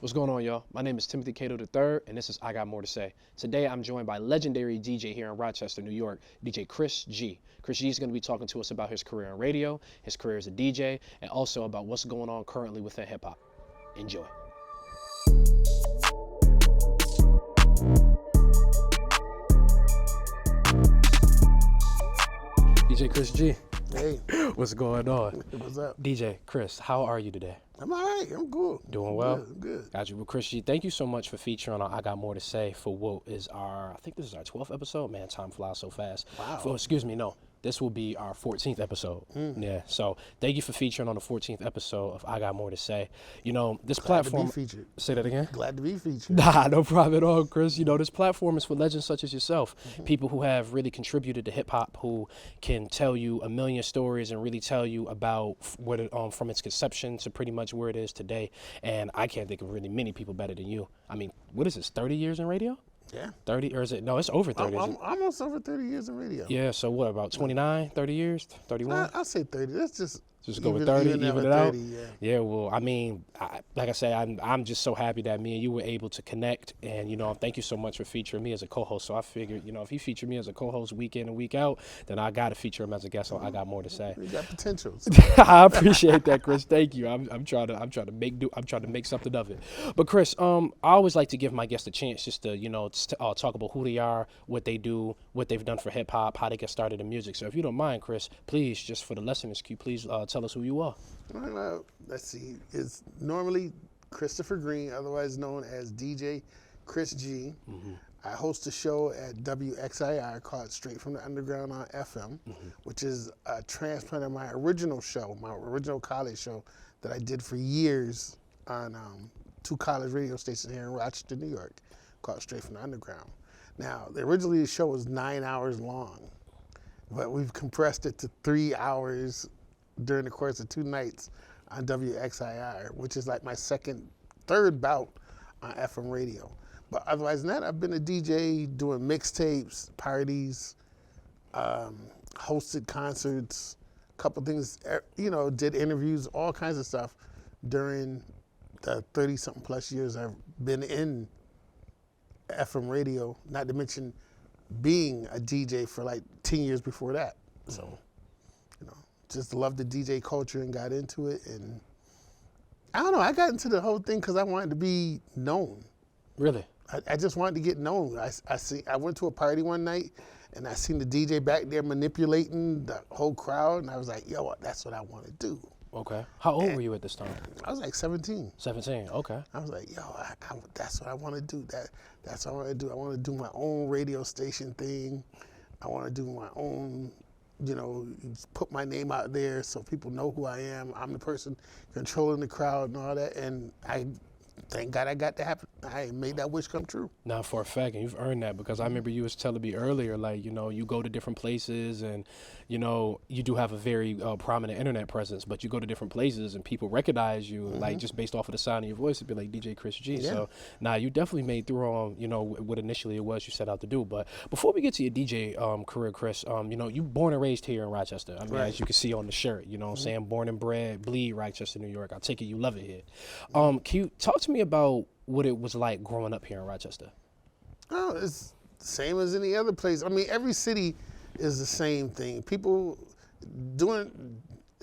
What's going on, y'all? My name is Timothy Cato III, and this is I Got More to Say. Today, I'm joined by legendary DJ here in Rochester, New York, DJ Chris G. Chris G is going to be talking to us about his career in radio, his career as a DJ, and also about what's going on currently within hip-hop. Enjoy. DJ Chris G. Hey. What's going on? What's up? DJ Chris, how are you today? I'm all right. I'm good. Doing well? Good. Got you. Well, Chris G, thank you so much for featuring on I Got More to Say for what is I think this is our 12th episode. Man, time flies so fast. Wow. This will be our 14th episode. Yeah, so thank you for featuring on the 14th episode of I Got More to Say. You know, this platform. Glad to be featured. Say that again? Glad to be featured. Nah, no problem at all, Chris. You know, this platform is for legends such as yourself, people who have really contributed to hip hop, who can tell you a million stories and really tell you about what it, from its conception to pretty much where it is today. And I can't think of really many people better than you. I mean, what is this, 30 years in radio? Yeah. 30, or is it? No, it's over 30. I'm almost over 30 years in radio. Yeah, so what, about 29, 30 years, 31? I'll say 30. Let's just Go with 30, even it out? 30, yeah. Yeah, well, I mean, like I said, I'm just so happy that me and you were able to connect. And, you know, thank you so much for featuring me as a co-host. So I figured, you know, if he featured me as a co-host week in and week out, then I got to feature him as a guest. So I got more to say. You got potentials. I appreciate that, Chris. Thank you. I'm trying to make something of it. But Chris, I always like to give my guests a chance just to, you know, talk about who they are, what they do, what they've done for hip hop, how they get started in music. So if you don't mind, Chris, please, just for the listeners, can you please tell us who you are? Let's see. It's normally Christopher Green, otherwise known as DJ Chris G. I host a show at WXIR called Straight from the Underground on FM, which is a transplant of my original show, my original college show that I did for years on two college radio stations here in Rochester, New York, called Straight from the Underground. Now, originally the show was 9 hours long, but we've compressed it to 3 hours during the course of 2 nights on WXIR, which is like my third bout on FM radio. But otherwise than that, I've been a DJ doing mixtapes, parties, hosted concerts, a couple things, you know, did interviews, all kinds of stuff during the 30-something plus years I've been in FM radio, not to mention being a DJ for like 10 years before that. So, you know, just loved the DJ culture and got into it. And I don't know, I got into the whole thing because I wanted to be known. Really? I just wanted to get known. I went to a party one night and I seen the DJ back there manipulating the whole crowd, and I was like, yo, that's what I want to do. Okay. How old were you at this time? I was like 17. 17, okay. I was like, yo, that's what I want to do. That's what I want to do. I want to do my own radio station thing. I want to do my own, you know, put my name out there so people know who I am. I'm the person controlling the crowd and all that. And thank God I got to happen. I made that wish come true. Now, for a fact, and you've earned that, because I remember you was telling me earlier, like, you know, you go to different places and, you know, you do have a very prominent internet presence, but you go to different places and people recognize you, like, just based off of the sound of your voice, it'd be like DJ Chris G. Yeah. So, now you definitely made through on, you know, what initially it was you set out to do. But before we get to your DJ career, Chris, you know, you born and raised here in Rochester. I mean, as you can see on the shirt, you know what I'm saying? Born and bred, bleed Rochester, New York. I take it you love it here. Can you talk to me about what it was like growing up here in Rochester? Oh, it's the same as any other place. I mean, every city is the same thing. People during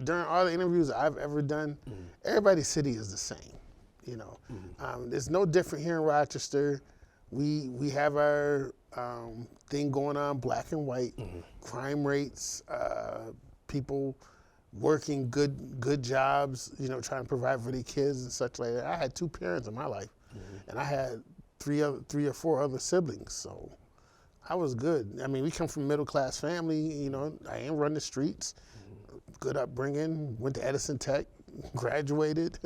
all the interviews I've ever done, everybody's city is the same. You know, it's no different here in Rochester. We have our thing going on, black and white, crime rates, people working good jobs, you know, trying to provide for their kids and such like that. I had 2 parents in my life, and I had three or four other siblings, so I was good. I mean, we come from a middle-class family, you know, I ain't run the streets, good upbringing, went to Edison Tech, graduated,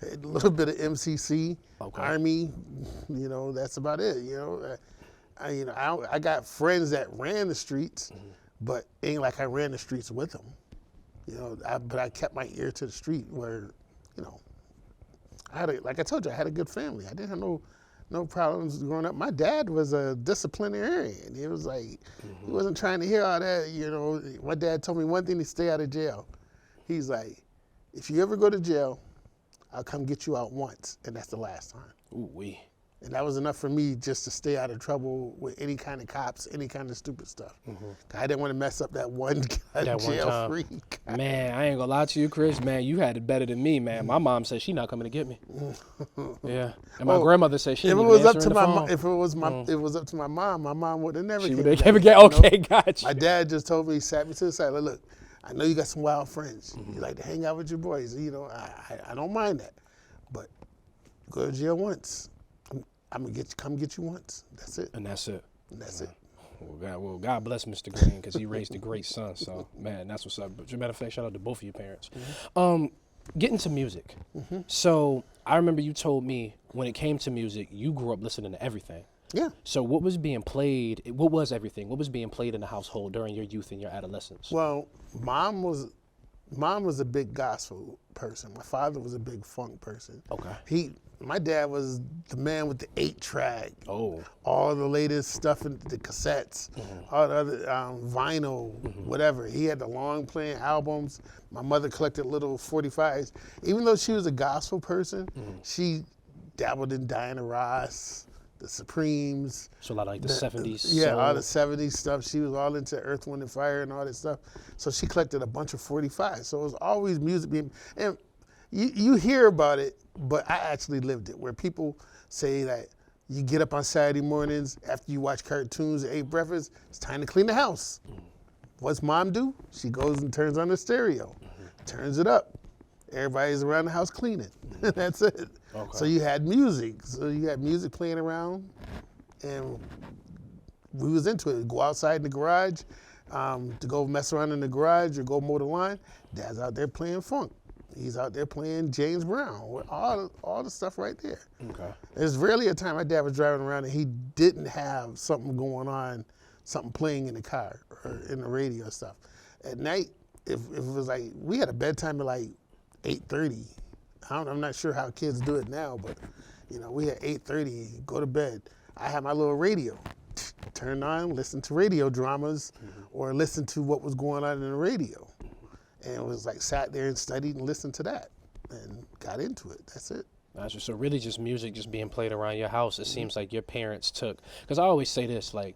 a little bit of MCC, Army, you know, that's about it, you know. I got friends that ran the streets, but ain't like I ran the streets with them. You know, but I kept my ear to the street where, you know, like I told you, I had a good family. I didn't have no problems growing up. My dad was a disciplinarian. He was like, he wasn't trying to hear all that, you know. My dad told me one thing to stay out of jail. He's like, if you ever go to jail, I'll come get you out once, and that's the last time. Ooh wee. And that was enough for me just to stay out of trouble with any kind of cops, any kind of stupid stuff. I didn't want to mess up that one jail-free guy. Man, I ain't gonna lie to you, Chris. Man, you had it better than me, man. My mom said she not coming to get me. Yeah, and my grandmother said she. If it didn't was even up answer to the my, phone. if it was my, it was up to my mom would have never. She came would back. have get okay, gotcha. My dad just told me, he sat me to the side. Like, look, I know you got some wild friends. You like to hang out with your boys. You know, I don't mind that, but go to jail once. I'm gonna come get you once. That's it. And that's it. And that's it. Well, God bless Mr. Green because he raised a great son. So, man, that's what's up. But as a matter of fact, shout out to both of your parents. Getting to music. So I remember you told me when it came to music, you grew up listening to everything. Yeah. So what was being played? What was everything? What was being played in the household during your youth and your adolescence? Well, mom was a big gospel person. My father was a big funk person. Okay. My dad was the man with the 8-track. Oh. All the latest stuff in the cassettes, all the other vinyl, whatever. He had the long playing albums. My mother collected little 45s. Even though she was a gospel person, she dabbled in Diana Ross, the Supremes. So a lot of like the 70s. Yeah, all the 70s stuff. She was all into Earth, Wind, and Fire and all that stuff. So she collected a bunch of 45s. So it was always music being, and you hear about it, but I actually lived it, where people say that you get up on Saturday mornings after you watch cartoons and ate breakfast, it's time to clean the house. What's mom do? She goes and turns on the stereo, turns it up. Everybody's around the house cleaning. That's it. Okay. So you had music. So you had music playing around, and we was into it. Go outside in the garage, to go mess around in the garage or go mow the lawn. Dad's out there playing funk. He's out there playing James Brown with all the stuff right there. Okay. There's rarely a time my dad was driving around and he didn't have something going on, something playing in the car or in the radio and stuff. At night, if it was like, we had a bedtime at like 8:30. I'm not sure how kids do it now, but you know, we had 8:30, go to bed. I had my little radio. Turn on, listen to radio dramas or listen to what was going on in the radio. And it was like sat there and studied and listened to that and got into it. That's it. Gotcha. So really just music just being played around your house. It seems like your parents took, because I always say this, like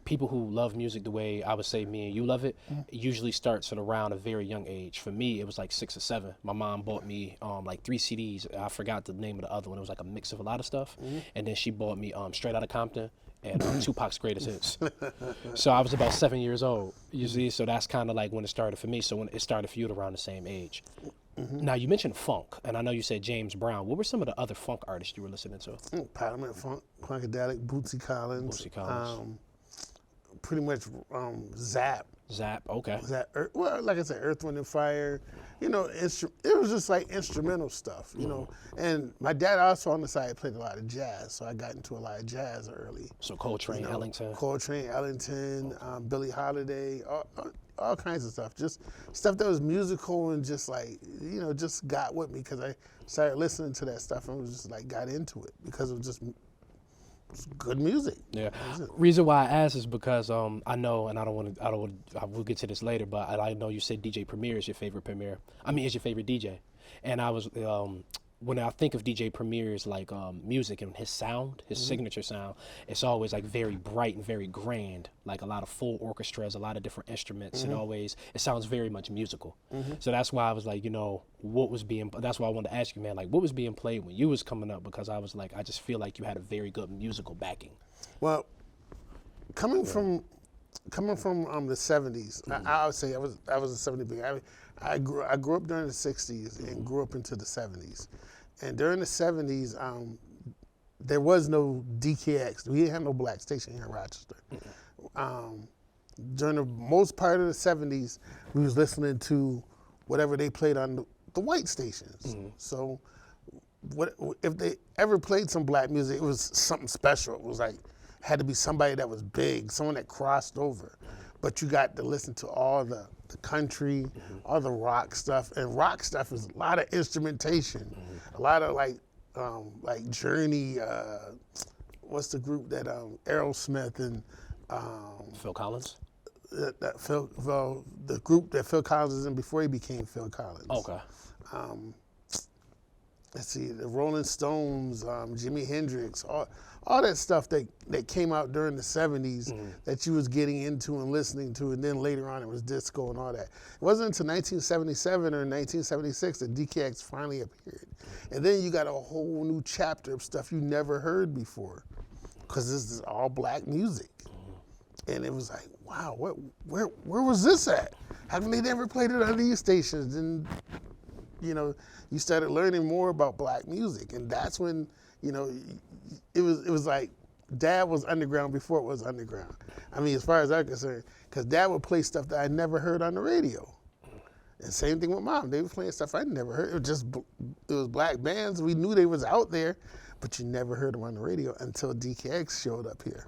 people who love music the way I would say me and you love it, it usually starts at around a very young age. For me, it was like 6 or 7. My mom bought me like 3 CDs. I forgot the name of the other one. It was like a mix of a lot of stuff. And then she bought me Straight Outta Compton and Tupac's Greatest Hits. So I was about 7 years old, you see? So that's kind of like when it started for me. So when it started for you at around the same age. Now, you mentioned funk, and I know you said James Brown. What were some of the other funk artists you were listening to? Parliament Funk, Funkadelic, Bootsy Collins. Pretty much Zap. Zap, okay. Well, like I said, Earth, Wind, and Fire. You know, it was just like instrumental stuff, you know. And my dad also on the side played a lot of jazz, so I got into a lot of jazz early. So Coltrane, Ellington. Coltrane, Ellington, Billie Holiday, all kinds of stuff. Just stuff that was musical and just like, you know, just got with me because I started listening to that stuff and was just like got into it because it was just good music. Yeah. Reason why I asked is because I know, and I will get to this later, but I know you said DJ Premier is your favorite is your favorite DJ. And I was, when I think of DJ Premier's like music and his sound, his signature sound, it's always like very bright and very grand, like a lot of full orchestras, a lot of different instruments, and it sounds very much musical. So that's why I was like, you know, that's why I wanted to ask you, man, like what was being played when you was coming up, because I was like, I just feel like you had a very good musical backing. Well, coming from the 70s, I would say I was a 70s big. I grew up during the 60s and grew up into the 70s. And during the 70s, there was no DKX. We didn't have no black station here in Rochester. During the most part of the 70s, we was listening to whatever they played on the white stations. So if they ever played some black music, it was something special. It was like, had to be somebody that was big, someone that crossed over. But you got to listen to all the country, all the rock stuff. And rock stuff is a lot of instrumentation, a lot of like Journey, what's the group that Aerosmith and Phil Collins? The group that Phil Collins was in before he became Phil Collins. Okay. let's see, the Rolling Stones, Jimi Hendrix, all that stuff that came out during the 70s that you was getting into and listening to, and then later on it was disco and all that. It wasn't until 1977 or 1976 that DKX finally appeared. And then you got a whole new chapter of stuff you never heard before, because this is all black music. And it was like, wow, where was this at? How come they never played it on these stations? And, you know, you started learning more about black music. And that's when, you know, it was like Dad was underground before it was underground. I mean, as far as I'm concerned, because Dad would play stuff that I never heard on the radio. And same thing with Mom. They were playing stuff I never heard. It was black bands. We knew they was out there, but you never heard them on the radio until DKX showed up here.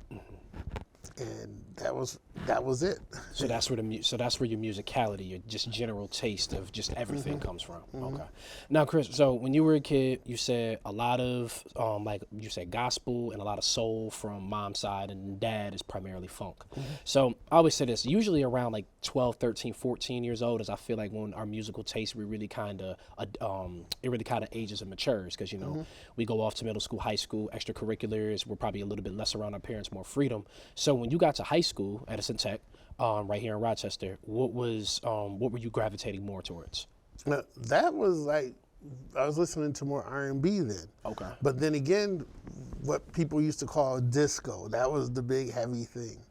And that was it. So that's where your musicality, your just general taste of just everything comes from. Okay. Now, Chris, so when you were a kid, you said a lot of like you said gospel and a lot of soul from Mom's side, and Dad is primarily funk. So I always say this, usually around like 12, 13, 14 years old is I feel like when our musical taste we really kind of it really kind of ages and matures, because you know we go off to middle school, high school, extracurriculars, we're probably a little bit less around our parents, more freedom. So when you got to high school at Tech, right here in Rochester, what were you gravitating more towards? Now, that was like, I was listening to more R&B then. Okay. But then again, what people used to call disco, that was the big heavy thing.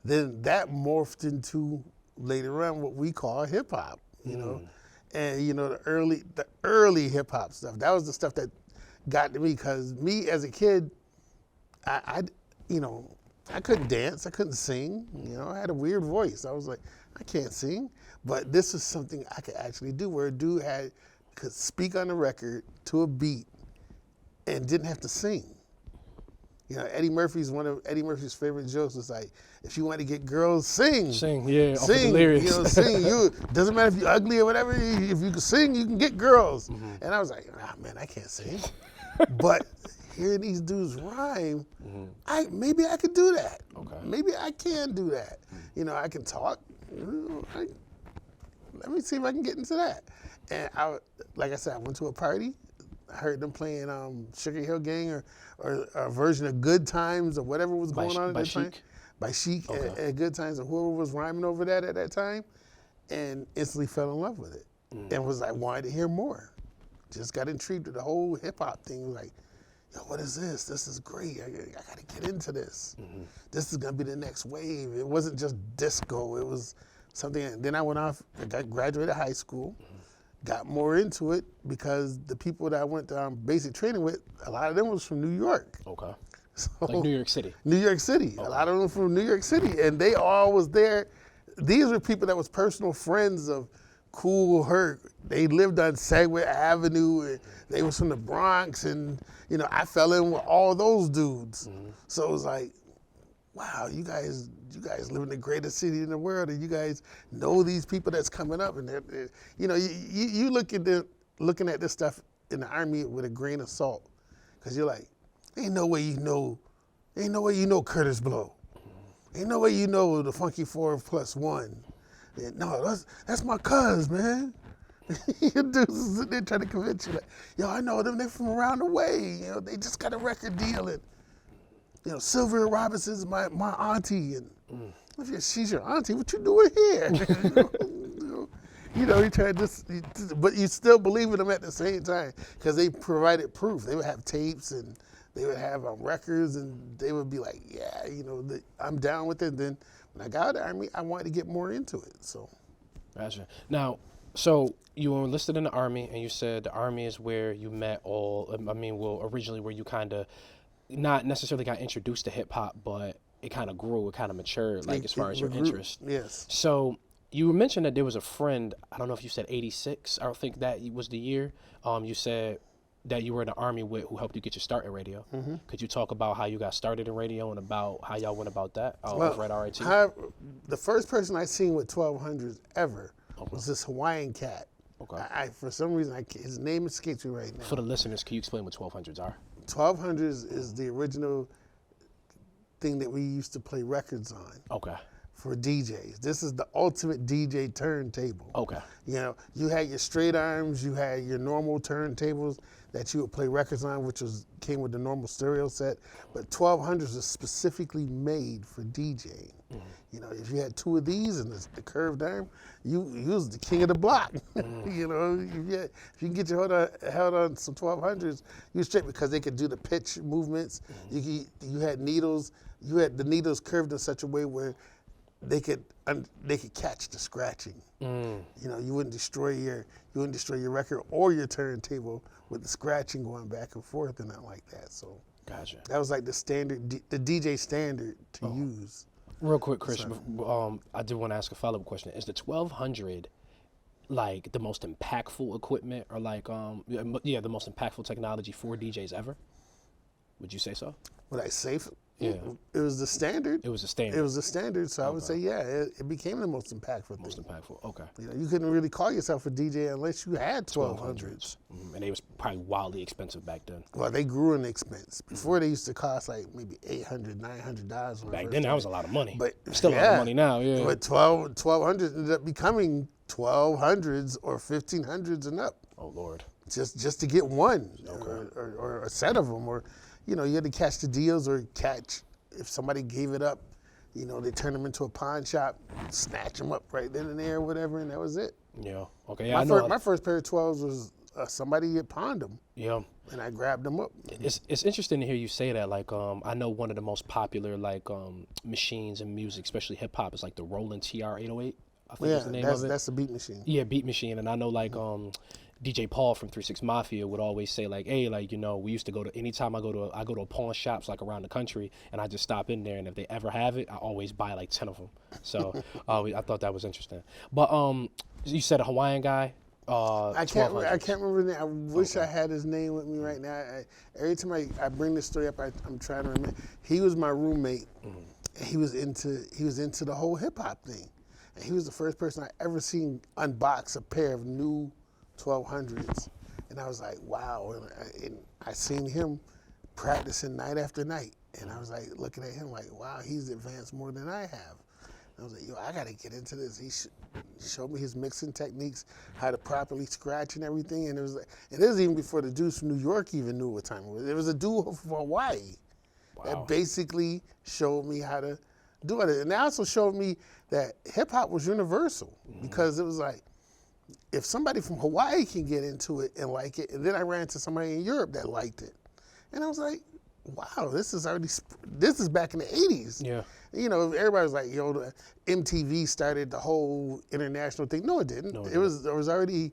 Then that morphed into later on what we call hip hop, you know, and you know the early hip hop stuff. That was the stuff that got to me, because me as a kid, I you know, I couldn't dance, I couldn't sing, you know, I had a weird voice. I was like, I can't sing, but this is something I could actually do, where a dude could speak on the record to a beat and didn't have to sing. You know, one of Eddie Murphy's favorite jokes was like, if you want to get girls, sing. Sing, yeah, off sing, the lyrics. you know, sing. Doesn't matter if you're ugly or whatever, if you can sing, you can get girls. And I was like, man, I can't sing. But hearing these dudes rhyme, maybe I could do that. Okay. Maybe I can do that. You know, I can talk. Let me see if I can get into that. And like I said, I went to a party. I heard them playing Sugar Hill Gang or a version of Good Times or whatever was going on at that time. By Chic at Good Times, or whoever was rhyming over that at that time, and instantly fell in love with it. And was like, wanted to hear more. Just got intrigued with the whole hip hop thing. Like, yo, what is this? This is great. I got to get into this. This is going to be the next wave. It wasn't just disco. It was something. Then I went off, graduated high school, got more into it, because the people that I went to basic training with, a lot of them was from New York. Okay. So, like New York City. New York City. Okay. A lot of them from New York City. And they all was there. These were people that was personal friends of Kool Herc. They lived on Segway Avenue, and they was from the Bronx, and you know, I fell in with all those dudes. So it was like, wow, you guys live in the greatest city in the world, and you guys know these people that's coming up, and they're you know, you looking at this stuff in the Army with a grain of salt, because you're like, ain't no way you know Curtis Blow, ain't no way you know the Funky 4+1. No, that's my cuz, man. Dudes sitting there trying to convince you, like, yo, I know them. They're from around the way. You know, they just got a record deal, and you know, Sylvia Robinson's my auntie, and if she's your auntie, what you doing here? You know, you try to but you still believe in them at the same time, because they provided proof. They would have tapes, and they would have records, and they would be like, yeah, you know, I'm down with it. Then when I got out of the Army, I wanted to get more into it. So, gotcha. Now, so you were enlisted in the Army, and you said the Army is where you met originally where you kind of not necessarily got introduced to hip hop, but it kind of grew, it kind of matured, like as far as your interest. Yes. So you mentioned that there was a friend, I don't know if you said 86, I don't think that was the year. You said that you were in the Army with, who helped you get your start in radio. Could you talk about how you got started in radio and about how y'all went about that over at RIT? The first person I seen with 1200s ever was this Hawaiian cat. Okay. For some reason, his name escapes me right now. For the listeners, can you explain what 1200s are? 1200s is the original thing that we used to play records on. Okay. for DJs. This is the ultimate DJ turntable. Okay. You know, you had your straight arms, you had your normal turntables that you would play records on, which came with the normal stereo set. But 1200s is specifically made for DJing. You know, if you had two of these and the curved arm, you was the king of the block. You know, if you can get your held on some 1200s, you straight, because they could do the pitch movements. You had needles. You had the needles curved in such a way where they could catch the scratching. You know, you wouldn't destroy your record or your turntable with the scratching going back and forth and nothing like that. So Gotcha. that was like the standard, the DJ standard to use. Real quick, Chris, I do want to ask a follow-up question. Is the 1200 like the most impactful equipment, or like the most impactful technology for DJs ever? Would you say so? Would I say? Yeah. It was the standard. It was the standard. It was the standard, so I would say, yeah, it became the most impactful thing. Most impactful. Okay. You know, you couldn't really call yourself a DJ unless you had 1200s. And they was probably wildly expensive back then. Well, they grew in expense. Before they used to cost like maybe $800, $900. Back then, that was a lot of money. But still a lot of money now. Yeah. But 1200s ended up becoming 1200s or 1500s and up. Oh Lord. Just to get one, Okay. or a set of them, or you know, you had to catch the deals or catch. If somebody gave it up, you know, they turned them into a pawn shop, snatch them up right then and there, or whatever, and that was it. Yeah. Okay. Yeah. I know. My first pair of 12s was somebody had pawned them. Yeah. And I grabbed them up. It's interesting to hear you say that. Like, I know one of the most popular machines in music, especially hip hop, is like the Roland TR-808. I think is the name of it. That's a beat machine. Yeah, beat machine. And I know DJ Paul from 3-6 Mafia would always say like, hey, like, you know, we used to go to, anytime I go to a pawn shops like around the country, and I just stop in there, and if they ever have it, I always buy like 10 of them. So I thought that was interesting. But you said a Hawaiian guy. I can't remember the name. I wish I had his name with me right now. Every time I bring this story up, I'm trying to remember. He was my roommate, and he was into the whole hip hop thing, and he was the first person I ever seen unbox a pair of new 1200s, and I was like, wow. And I seen him practicing night after night, and I was like looking at him like, wow, he's advanced more than I have. And I was like, yo, I gotta get into this. He showed me his mixing techniques, how to properly scratch and everything, and it was even before the dudes from New York even knew what time it was. There was a dude from Hawaii that basically showed me how to do it, and they also showed me that hip hop was universal, because it was like, if somebody from Hawaii can get into it and like it, and then I ran into somebody in Europe that liked it, and I was like, wow, this is back in the 80s. Yeah. You know, everybody was like, yo, the MTV started the whole international thing. No, it didn't. It was already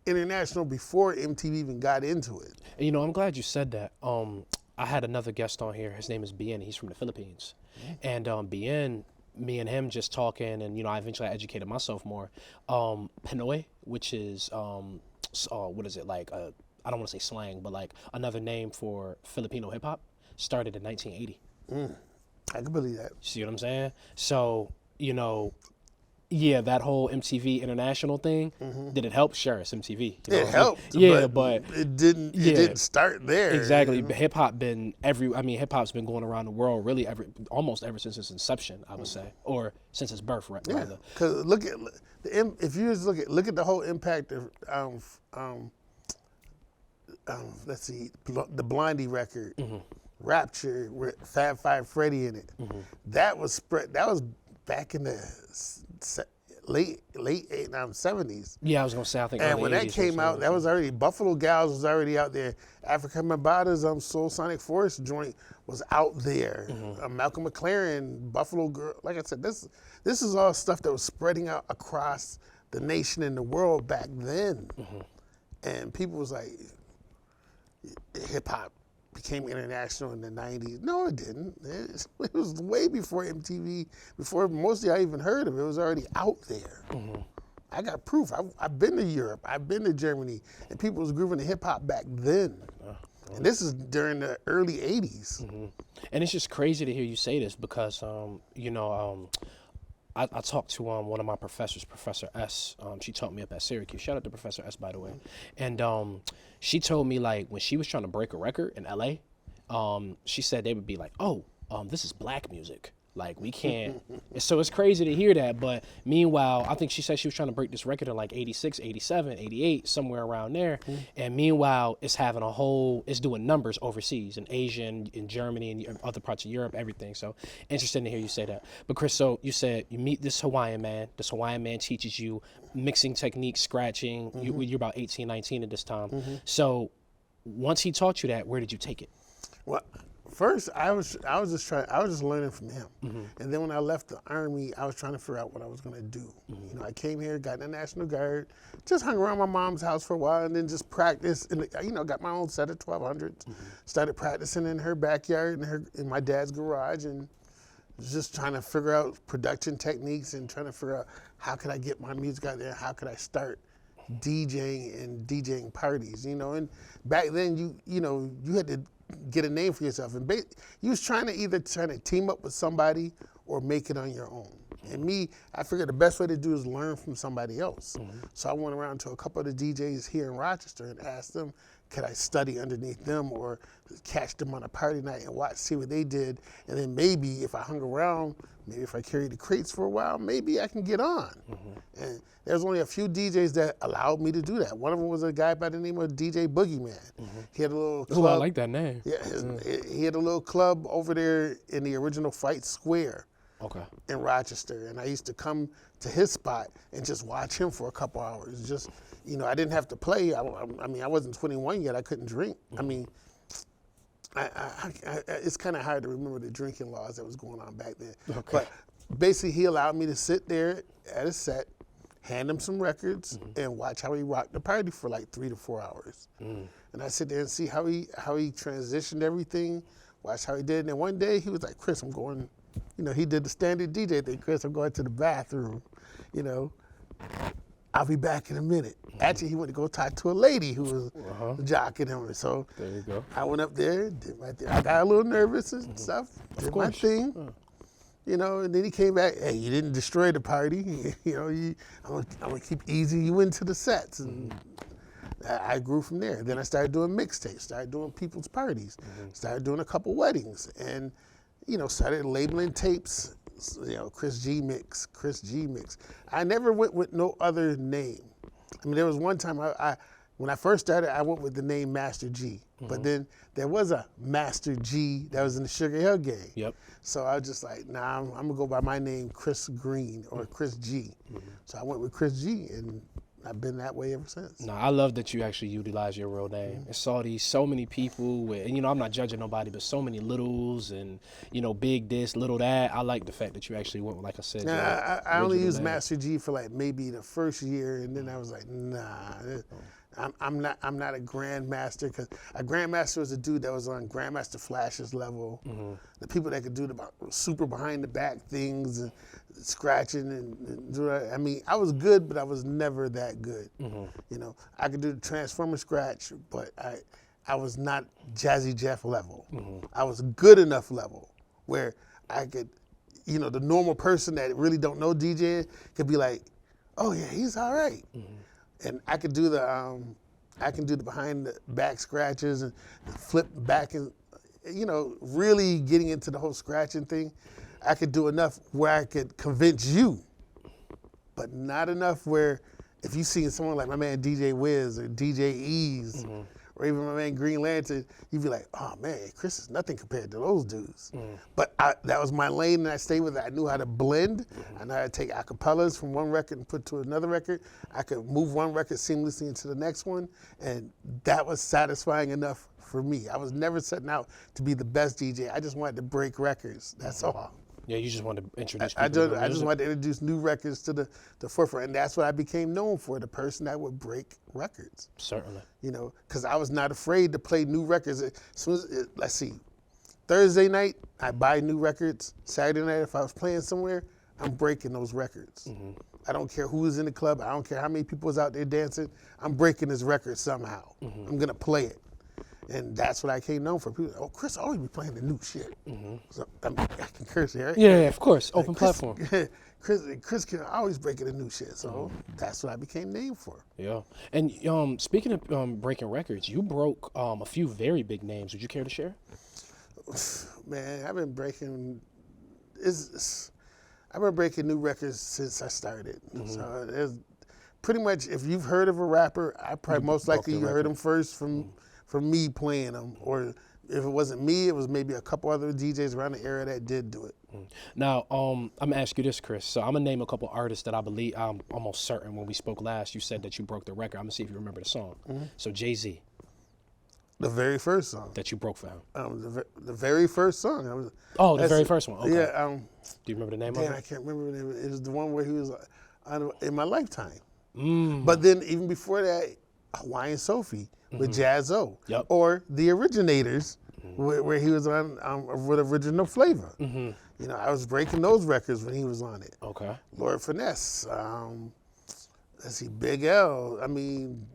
international before MTV even got into it. And, you know, I'm glad you said that. I had another guest on here. His name is Bien. He's from the Philippines. And Bien, me and him just talking, and, you know, I eventually educated myself more. Pinoy, which is, what is it, like, I don't want to say slang, but like another name for Filipino hip hop, started in 1980. I can believe that. See what I'm saying? So, you know, yeah, that whole MTV International thing, did it help? Sure, it's MTV. You know? It helped. Yeah, but it didn't. It didn't start there. Exactly. You know? Hip hop's been going around the world really almost ever since its inception, I would say, or since its birth, right? Yeah. Rather. Because if you just look at the whole impact of let's see, the Blondie record, Rapture with Fab Five Freddy in it. That was back in the late 70s. Yeah, I was gonna say, I think. And when that came out, that was already, Buffalo Gals was already out there. Africa Mbata's Soul Sonic Force joint was out there. Malcolm McLaren, Buffalo Girl. Like I said, this is all stuff that was spreading out across the nation and the world back then. And people was like, hip hop became international in the 90s. No, it didn't. It was way before MTV, before most of y'all even heard of it. It was already out there. I got proof. I've been to Europe. I've been to Germany, and people was grooving to hip hop back then. And this is during the early 80s. And it's just crazy to hear you say this, because, you know, I talked to one of my professors, Professor S. She taught me up at Syracuse. Shout out to Professor S, by the way. And she told me, like, when she was trying to break a record in LA, she said they would be like, oh, this is black music. Like, we can't. So it's crazy to hear that. But meanwhile, I think she said she was trying to break this record in like 86, 87, 88, somewhere around there. And meanwhile, it's doing numbers overseas in Asia and in Germany and other parts of Europe, everything. So interesting to hear you say that. But Chris, so you said you meet this Hawaiian man. This Hawaiian man teaches you mixing techniques, scratching. You're about 18, 19 at this time. So once he taught you that, where did you take it? Well, first I was just learning from him, and then when I left the Army, I was trying to figure out what I was going to do. You know, I came here, got in the National Guard, just hung around my mom's house for a while, and then just practiced. And got my own set of 1200s. Started practicing in her backyard, in my dad's garage, and just trying to figure out production techniques and trying to figure out how could I get my music out there, how could I start DJing and DJing parties. And back then you had to get a name for yourself, and you was trying to team up with somebody or make it on your own. And me, I figured the best way to do is learn from somebody else. So I went around to a couple of the DJs here in Rochester and asked them, could I study underneath them or catch them on a party night and see what they did, and then maybe if I hung around, maybe if I carried the crates for a while, maybe I can get on. And there's only a few DJs that allowed me to do that. One of them was a guy by the name of DJ Boogeyman. He had a little club. Oh, I like that name. Yeah, he had a little club over there in the original Fight Square. Okay. In Rochester, and I used to come to his spot and just watch him for a couple hours. Just, I didn't have to play. I mean, I wasn't 21 yet. I couldn't drink. I mean, it's kind of hard to remember the drinking laws that was going on back then. Okay. But basically, he allowed me to sit there at a set, hand him some records, and watch how he rocked the party for like 3 to 4 hours. And I sit there and see how he transitioned everything, watch how he did. And then one day he was like, Chris, I'm going. He did the standard DJ thing. Chris, I'm going to the bathroom. I'll be back in a minute. Actually, he went to go talk to a lady who was jocking him. So there you go. I went up there, did my thing. I got a little nervous and stuff, did my thing. And then he came back, hey, you didn't destroy the party. I'm going to keep easing you into the sets. And I grew from there. Then I started doing mixtapes, started doing people's parties, started doing a couple weddings, and started labeling tapes, Chris G Mix. I never went with no other name. I mean, there was one time when I first started, I went with the name Master G. But then there was a Master G that was in the Sugar Hill Gang. Yep. So I was just like, nah, I'm going to go by my name, Chris Green or Chris G. So I went with Chris G, and I've been that way ever since. No, I love that you actually utilize your real name. I saw so many people with, and I'm not judging nobody, but so many littles and, big this, little that. I like the fact that you actually went with, like I said. I only used Master G for like maybe the first year, and then I was like, nah, I'm not a grandmaster, because a grandmaster was a dude that was on Grandmaster Flash's level. The people that could do the super behind the back things and scratching and do that. I mean, I was good, but I was never that good. I could do the Transformer scratch, but I was not Jazzy Jeff level. I was good enough level where I could, the normal person that really don't know DJ could be like, oh yeah, he's all right. And I could do the behind the back scratches and flip back and, really getting into the whole scratching thing. I could do enough where I could convince you, but not enough where if you see someone like my man DJ Wiz or DJ Ease or even my man Green Lantern, you'd be like, oh man, Chris is nothing compared to those dudes. But that was my lane, and I stayed with it. I knew how to blend. I knew how to take acapellas from one record and put to another record. I could move one record seamlessly into the next one, and that was satisfying enough for me. I was never setting out to be the best DJ. I just wanted to break records. That's all. Yeah, you just wanted to introduce people I to music. just wanted to introduce new records to the forefront, and that's what I became known for, the person that would break records. Certainly. Because I was not afraid to play new records. As soon as, let's see, Thursday night, I buy new records. Saturday night, if I was playing somewhere, I'm breaking those records. I don't care who is in the club. I don't care how many people is out there dancing. I'm breaking this record somehow. I'm going to play it. And that's what I came known for. People, Chris always be playing the new shit. So, I can curse here, right? Yeah, of course. Open platform. Chris can always break the new shit. So that's what I became named for. Yeah. And speaking of breaking records, you broke a few very big names. Would you care to share? Man, I've been breaking I've been breaking new records since I started. So there's pretty much, if you've heard of a rapper, I probably most likely you heard him first from me playing them, or if it wasn't me, it was maybe a couple other DJs around the area that did do it. Now, I'm gonna ask you this, Chris. So I'm gonna name a couple artists that I believe, I'm almost certain when we spoke last, you said that you broke the record. I'm gonna see if you remember the song. So Jay-Z. The very first song. That you broke for him. The very first song. The very first one. Okay. Yeah. Do you remember the name of Damn, it? I can't remember the name. It was the one where he was in my lifetime. But then even before that, Hawaiian Sophie with Jazzo. Yep. Or The Originators, where he was on with Original Flavor. You know, I was breaking those records when he was on it. Okay. Lord Finesse. Let's see, Big L. I mean,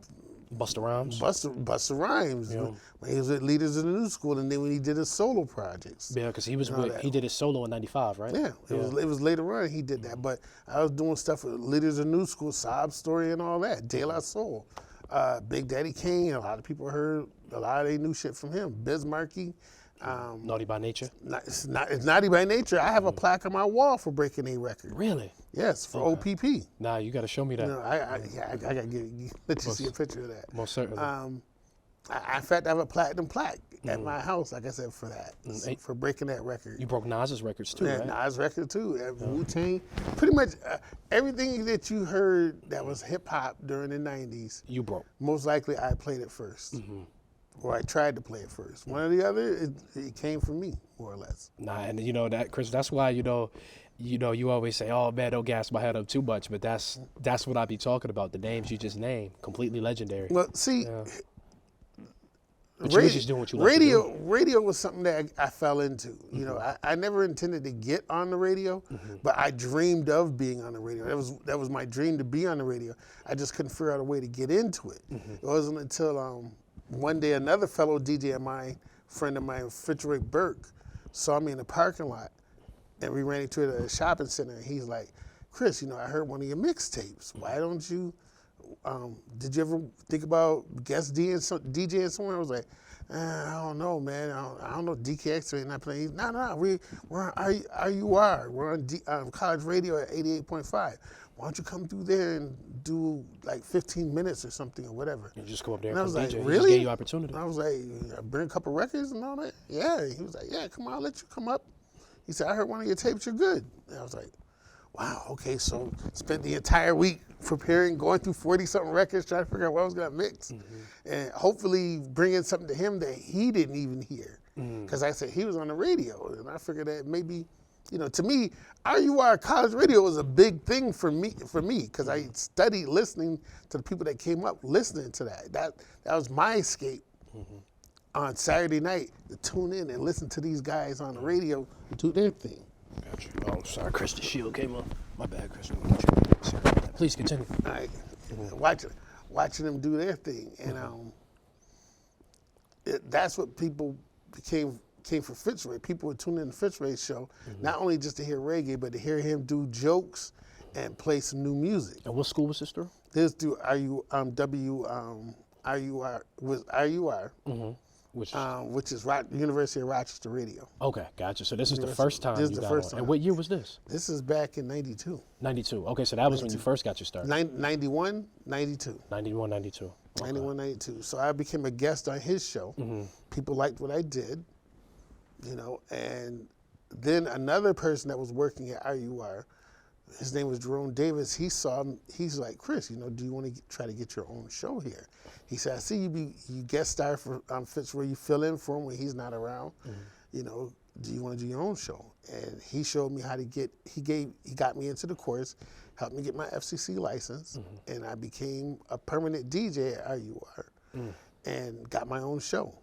Busta Rhymes. Busta Rhymes. Yeah. When he was with Leaders in the New School, and then when he did his solo projects. Yeah, because he did his solo in '95, right? Yeah, it was later on he did that. But I was doing stuff with Leaders in the New School, Sob Story, and all that. De La Soul, Big Daddy Kane. A lot of people heard a lot of their new shit from him. Bismarcky. Naughty by Nature. It's Naughty by Nature. I have a plaque on my wall for breaking a record. Really? Yes, for OPP. Nah, you got to show me that. You know, I gotta let you see a picture of that. Most certainly. In fact, I have a platinum plaque at my house, like I said, for that, for breaking that record. You broke Nas's records too, Yeah, right? Nas record too. Wu-Tang. Pretty much everything that you heard that was hip hop during the '90s. You broke. Most likely, I played it first, or I tried to play it first. One or the other, it came from me, more or less. Nah, and you know that, Chris. That's why you always say, "Oh man, don't gas my head up too much." But that's what I be talking about. The names you just named, completely legendary. Well, see. Yeah. But you was just doing what you like to do. Radio was something that I fell into. You know, I never intended to get on the radio, but I dreamed of being on the radio. That was my dream, to be on the radio. I just couldn't figure out a way to get into it. It wasn't until one day another fellow DJ of mine, friend of mine, Fitzroy Burke, saw me in the parking lot, and we ran into it at a shopping center. And he's like, "Chris, you know, I heard one of your mixtapes. Why don't you?" Did you ever think about guest DJing somewhere? I was like, I don't know, man. I don't know. DKX ain't not playing. No. We're on IUR. We're on college radio at 88.5. Why don't you come through there and do like 15 minutes or something or whatever? You just go up there and I and was like, DJ. really? He just gave you opportunity. And I was like, bring a couple records and all that? Yeah. He was like, yeah, come on, I'll let you come up. He said, I heard one of your tapes, you're good. And I was like, wow, okay, so spent the entire week preparing, going through 40-something records, trying to figure out what I was going to mix, and hopefully bringing something to him that he didn't even hear. Because I said he was on the radio, and I figured that maybe, you know, to me, IUR college radio was a big thing for me, because I studied listening to the people that came up listening to that. That was my escape on Saturday night, to tune in and listen to these guys on the radio do their thing. Gotcha. Oh, sorry, Chris. The shield came up. My bad, Chris. Sorry. Please continue. All right. Watching them do their thing, and that's what people came for Fitzroy. People would tune in to Fitzroy's show, not only just to hear reggae, but to hear him do jokes and play some new music. And what school was this through? This through IUR. Which is University of Rochester Radio. Okay, gotcha. So this is the first time This you is the got first on. time. And what year was this? This is back in 92. 92. Okay, so that was when you first got your start. 91, 92. 91, 92. Okay. 91, 92. So I became a guest on his show. People liked what I did, you know, and then another person that was working at IUR, his name was Jerome Davis, he saw him, he's like, Chris, you know, do you want to try to get your own show here? He said, I see you guest star for Fitzroy, you fill in for him when he's not around, you know, do you want to do your own show? And he showed me how to he got me into the course, helped me get my FCC license, and I became a permanent DJ at IUR and got my own show.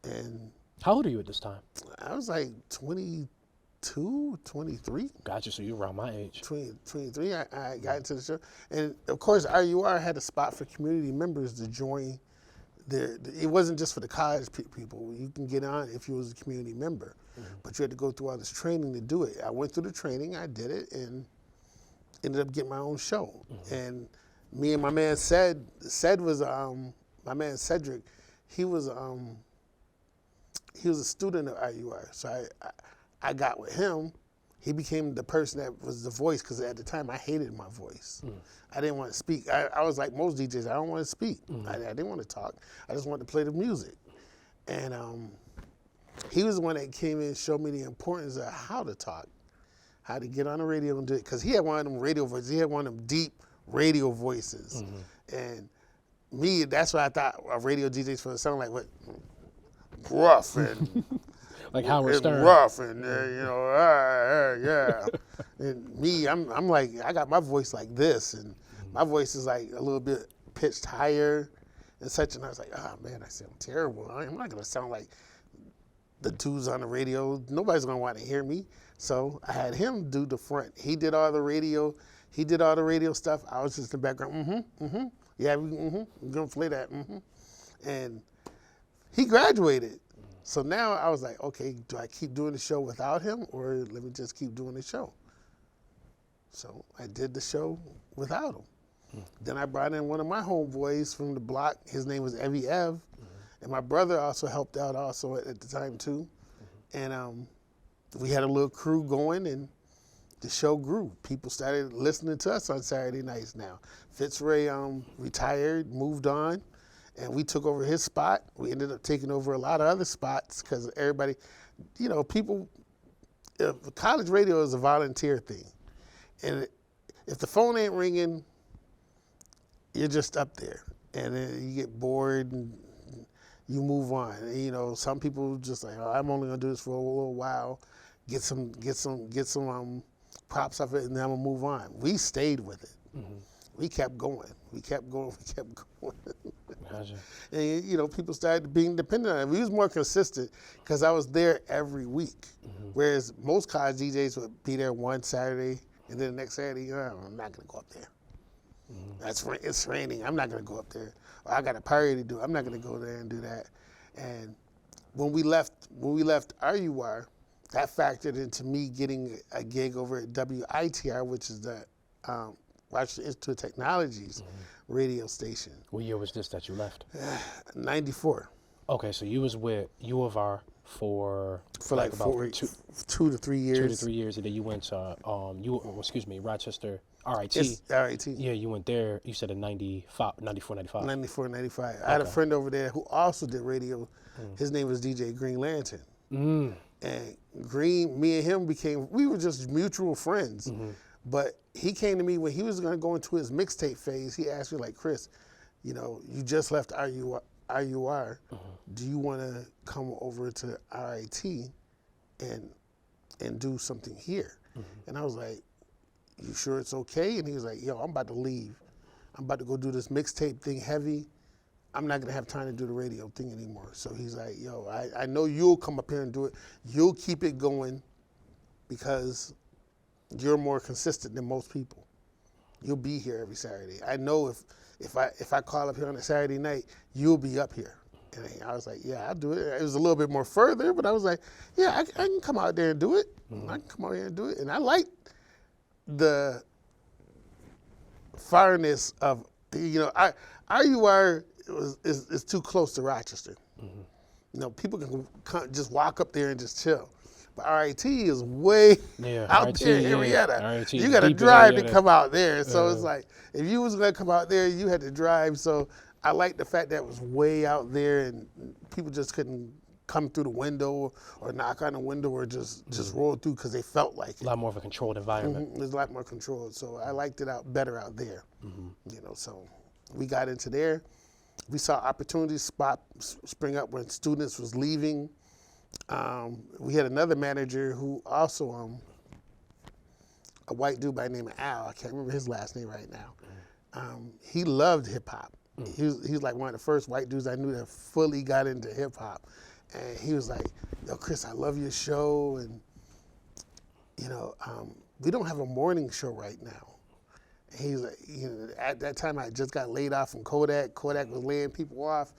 And how old are you at this time? I was like 22, 23. Gotcha, so you're around my age. 23, I got into the show. And of course, IUR had a spot for community members to join. It wasn't just for the college people. You can get on if you was a community member, but you had to go through all this training to do it. I went through the training, I did it, and ended up getting my own show. And me and my man was my man Cedric, he was a student of IUR. So I got with him, he became the person that was the voice, because at the time I hated my voice. I didn't want to speak. I was like most DJs, I don't want to speak. I didn't want to talk. I just wanted to play the music. And he was the one that came in and showed me the importance of how to talk, how to get on the radio and do it. Because he had one of them radio voices. He had one of them deep radio voices. And me, that's what I thought a radio DJ was supposed to sound like, what, gruff and like Howard Stern. Rough and yeah. And me, I'm like, I got my voice like this, and my voice is like a little bit pitched higher and such. And I was like, oh man, I sound terrible. I'm not gonna sound like the dudes on the radio. Nobody's gonna want to hear me. So I had him do the front. He did all the radio. He did all the radio stuff. I was just in the background. Yeah, we're gonna play that. And he graduated. So now I was like, okay, do I keep doing the show without him, or let me just keep doing the show? So I did the show without him. Then I brought in one of my homeboys from the block. His name was Evie Ev. And my brother also helped out also at the time too. And we had a little crew going, and the show grew. People started listening to us on Saturday nights now. Fitzray retired, moved on. And we took over his spot. We ended up taking over a lot of other spots because everybody, you know, people, college radio is a volunteer thing. And if the phone ain't ringing, you're just up there. And then you get bored and you move on. And, you know, some people just like, oh, I'm only gonna do this for a little while, get some props off it, and then I'm gonna move on. We stayed with it. We kept going. We kept going. Gotcha. And, you know, people started being dependent on it. We was more consistent because I was there every week. Whereas most college DJs would be there one Saturday, and then the next Saturday, oh, I'm not going to go up there. It's raining. I'm not going to go up there. Or I got a party to do. I'm not going to go there and do that. And when we left RUR, that factored into me getting a gig over at WXIR, which is the Rochester Institute of Technology's radio station. What year was this that you left? 94. Okay, so you was with U of R for like about 2 to 3 years. 2 to 3 years, and then you went to Rochester RIT. It's RIT. Yeah, you went there. You said in 94, 95. 94, 95. I had a friend over there who also did radio. His name was DJ Green Lantern. And Green, me and him we were just mutual friends. But he came to me when he was going to go into his mixtape phase. He asked me, like, Chris, you know, you just left RUR. Do you want to come over to RIT and do something here? And I was like, you sure it's okay? And he was like, yo, I'm about to leave. I'm about to go do this mixtape thing heavy. I'm not going to have time to do the radio thing anymore. So he's like, yo, I know you'll come up here and do it. You'll keep it going because you're more consistent than most people. You'll be here every Saturday. I know if I call up here on a Saturday night, you'll be up here. And I was like, yeah, I'll do it. It was a little bit more further, but I was like, yeah, I can come out there and do it. I can come out here and do it. And I like the fireness of, you know, RUR is too close to Rochester. You know, people can just walk up there and just chill. But RIT is way out there in Henrietta. You got to drive to come out there. So it's like, if you was going to come out there, you had to drive. So I like the fact that it was way out there and people just couldn't come through the window or knock on the window or just roll through because they felt like it. A lot more of a controlled environment. It was a lot more controlled. So I liked it better out there. You know, so we got into there. We saw opportunities spring up when students was leaving. We had another manager who also, a white dude by the name of Al, I can't remember his last name right now. He loved hip hop. He was like one of the first white dudes I knew that fully got into hip hop. And he was like, yo, Chris, I love your show. And, you know, we don't have a morning show right now. And he's like, you know, at that time I just got laid off from Kodak. Kodak was laying people off.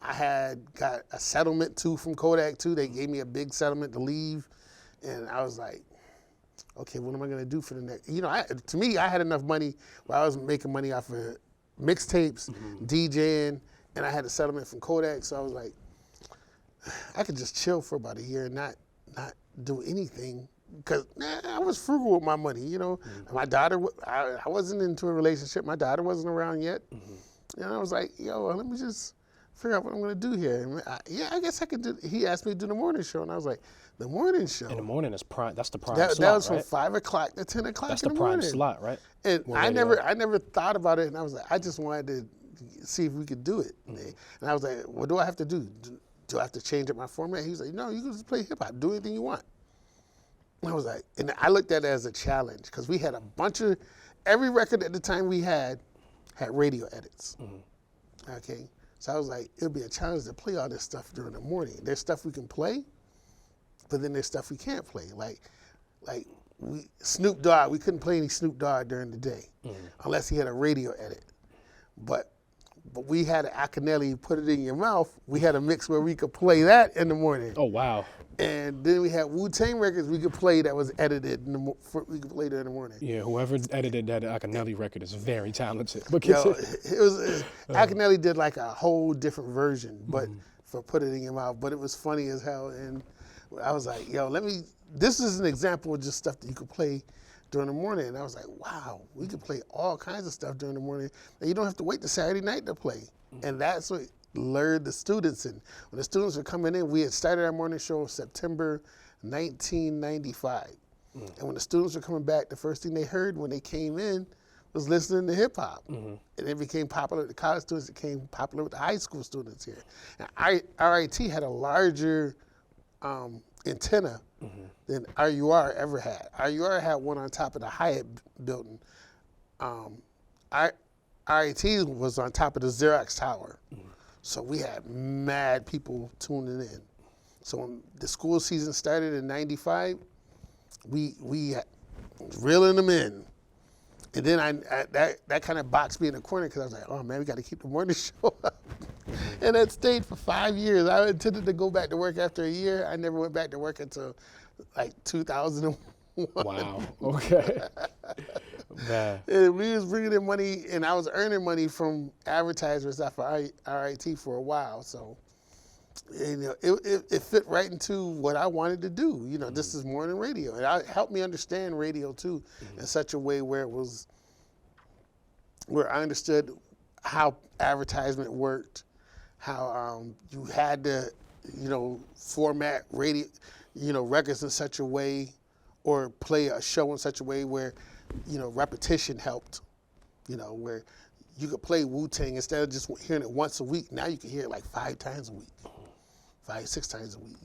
I had got a settlement too from Kodak too. They gave me a big settlement to leave. And I was like, okay, what am I gonna do for the next, you know, to me, I had enough money where I was making money off of mixtapes, DJing, and I had a settlement from Kodak. So I was like, I could just chill for about a year and not do anything because I was frugal with my money, you know. My daughter, I wasn't into a relationship. My daughter wasn't around yet. And I was like, yo, let me just figure out what I'm going to do here. And I guess I could do, he asked me to do the morning show. And I was like, the morning show? In the morning is prime, that's the prime that, slot, that was right? from 5 o'clock to 10 o'clock That's in the the prime morning. slot, right? And More I radio. never thought about it. And I was like, I just wanted to see if we could do it. And I was like, what do I have to do? Do I have to change up my format? He was like, no, you can just play hip hop. Do anything you want. And I was like, and I looked at it as a challenge because we had a bunch of, every record at the time we had radio edits. Okay. So I was like, it would be a challenge to play all this stuff during the morning. There's stuff we can play, but then there's stuff we can't play. Like Snoop Dogg, we couldn't play any Snoop Dogg during the day unless he had a radio edit. But we had an Akinelli, Put It In Your Mouth. We had a mix where we could play that in the morning. Oh, wow. And then we had Wu-Tang records we could play that was edited we could play that in the morning. Yeah, whoever edited that Akinelli record is very talented. Yo, it was Akinelli did like a whole different version, but for Put It In Your Mouth. But it was funny as hell, and I was like, yo, this is an example of just stuff that you could play during the morning. And I was like, wow, we could play all kinds of stuff during the morning, and you don't have to wait till Saturday night to play. And that's what lured the students in. When the students were coming in, we had started our morning show in September 1995. And when the students were coming back, the first thing they heard when they came in was listening to hip hop. And it became popular with the college students, it became popular with the high school students here. And RIT had a larger antenna than RUR ever had. RUR had one on top of the Hyatt building. RIT was on top of the Xerox Tower. So we had mad people tuning in. So when the school season started in '95, we reeling them in. And then that kind of boxed me in the corner because I was like, oh man, we got to keep the morning show up. And that stayed for 5 years. I intended to go back to work after a year. I never went back to work until like 2001. Wow, okay. Man. And we was bringing in money, and I was earning money from advertisers after RIT for a while. So, you know, it fit right into what I wanted to do. You know, this is morning radio, and it helped me understand radio too, in such a way where I understood how advertisement worked, how you had to, you know, format radio, you know, records in such a way, or play a show in such a way where, you know, repetition helped, you know, where you could play Wu-Tang instead of just hearing it once a week. Now you can hear it like 5 times a week, 5, 6 times a week.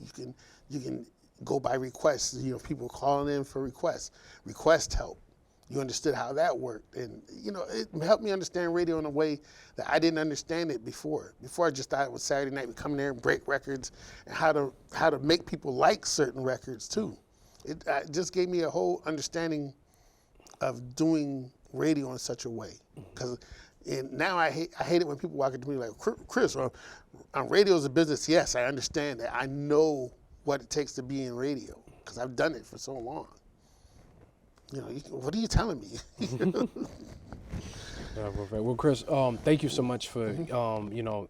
You can go by requests, you know, people calling in for requests. Request help. You understood how that worked. And, you know, it helped me understand radio in a way that I didn't understand it before. Before I just thought it was Saturday night, we come there and break records, and how to make people like certain records too. It just gave me a whole understanding of doing radio in such a way. Because now I hate it when people walk into me like, Chris, radio is a business. Yes, I understand that. I know what it takes to be in radio because I've done it for so long. You know, what are you telling me? Well, Chris, thank you so much for, you know,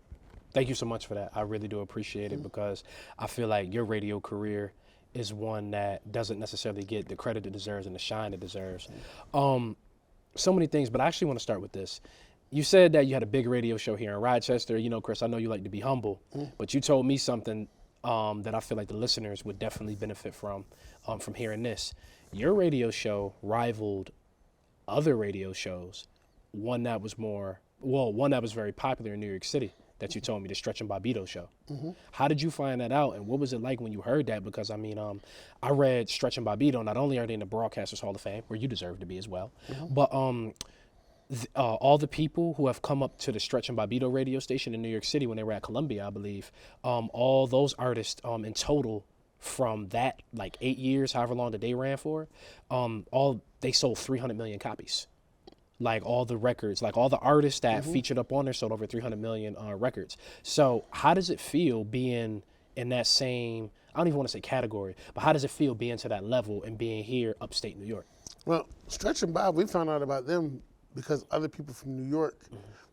thank you so much for that. I really do appreciate it because I feel like your radio career is one that doesn't necessarily get the credit it deserves and the shine it deserves. So many things, but I actually want to start with this. You said that you had a big radio show here in Rochester. You know, Chris, I know you like to be humble, but you told me something that I feel like the listeners would definitely benefit from hearing this. Your radio show rivaled other radio shows, one that was very popular in New York City that you told me, the Stretch and Bobbito show. How did you find that out, and what was it like when you heard that? Because, I mean, I read Stretch and Bobbito, not only are they in the Broadcasters Hall of Fame, where you deserve to be as well, but all the people who have come up to the Stretch and Bobbito radio station in New York City when they were at Columbia, I believe, all those artists in total from that, like 8 years, however long that they ran for, they sold 300 million copies. Like all the records, like all the artists that featured up on there sold over 300 million records. So how does it feel being in that same, I don't even want to say category, but how does it feel being to that level and being here upstate New York? Well, Stretch and Bob, we found out about them because other people from New York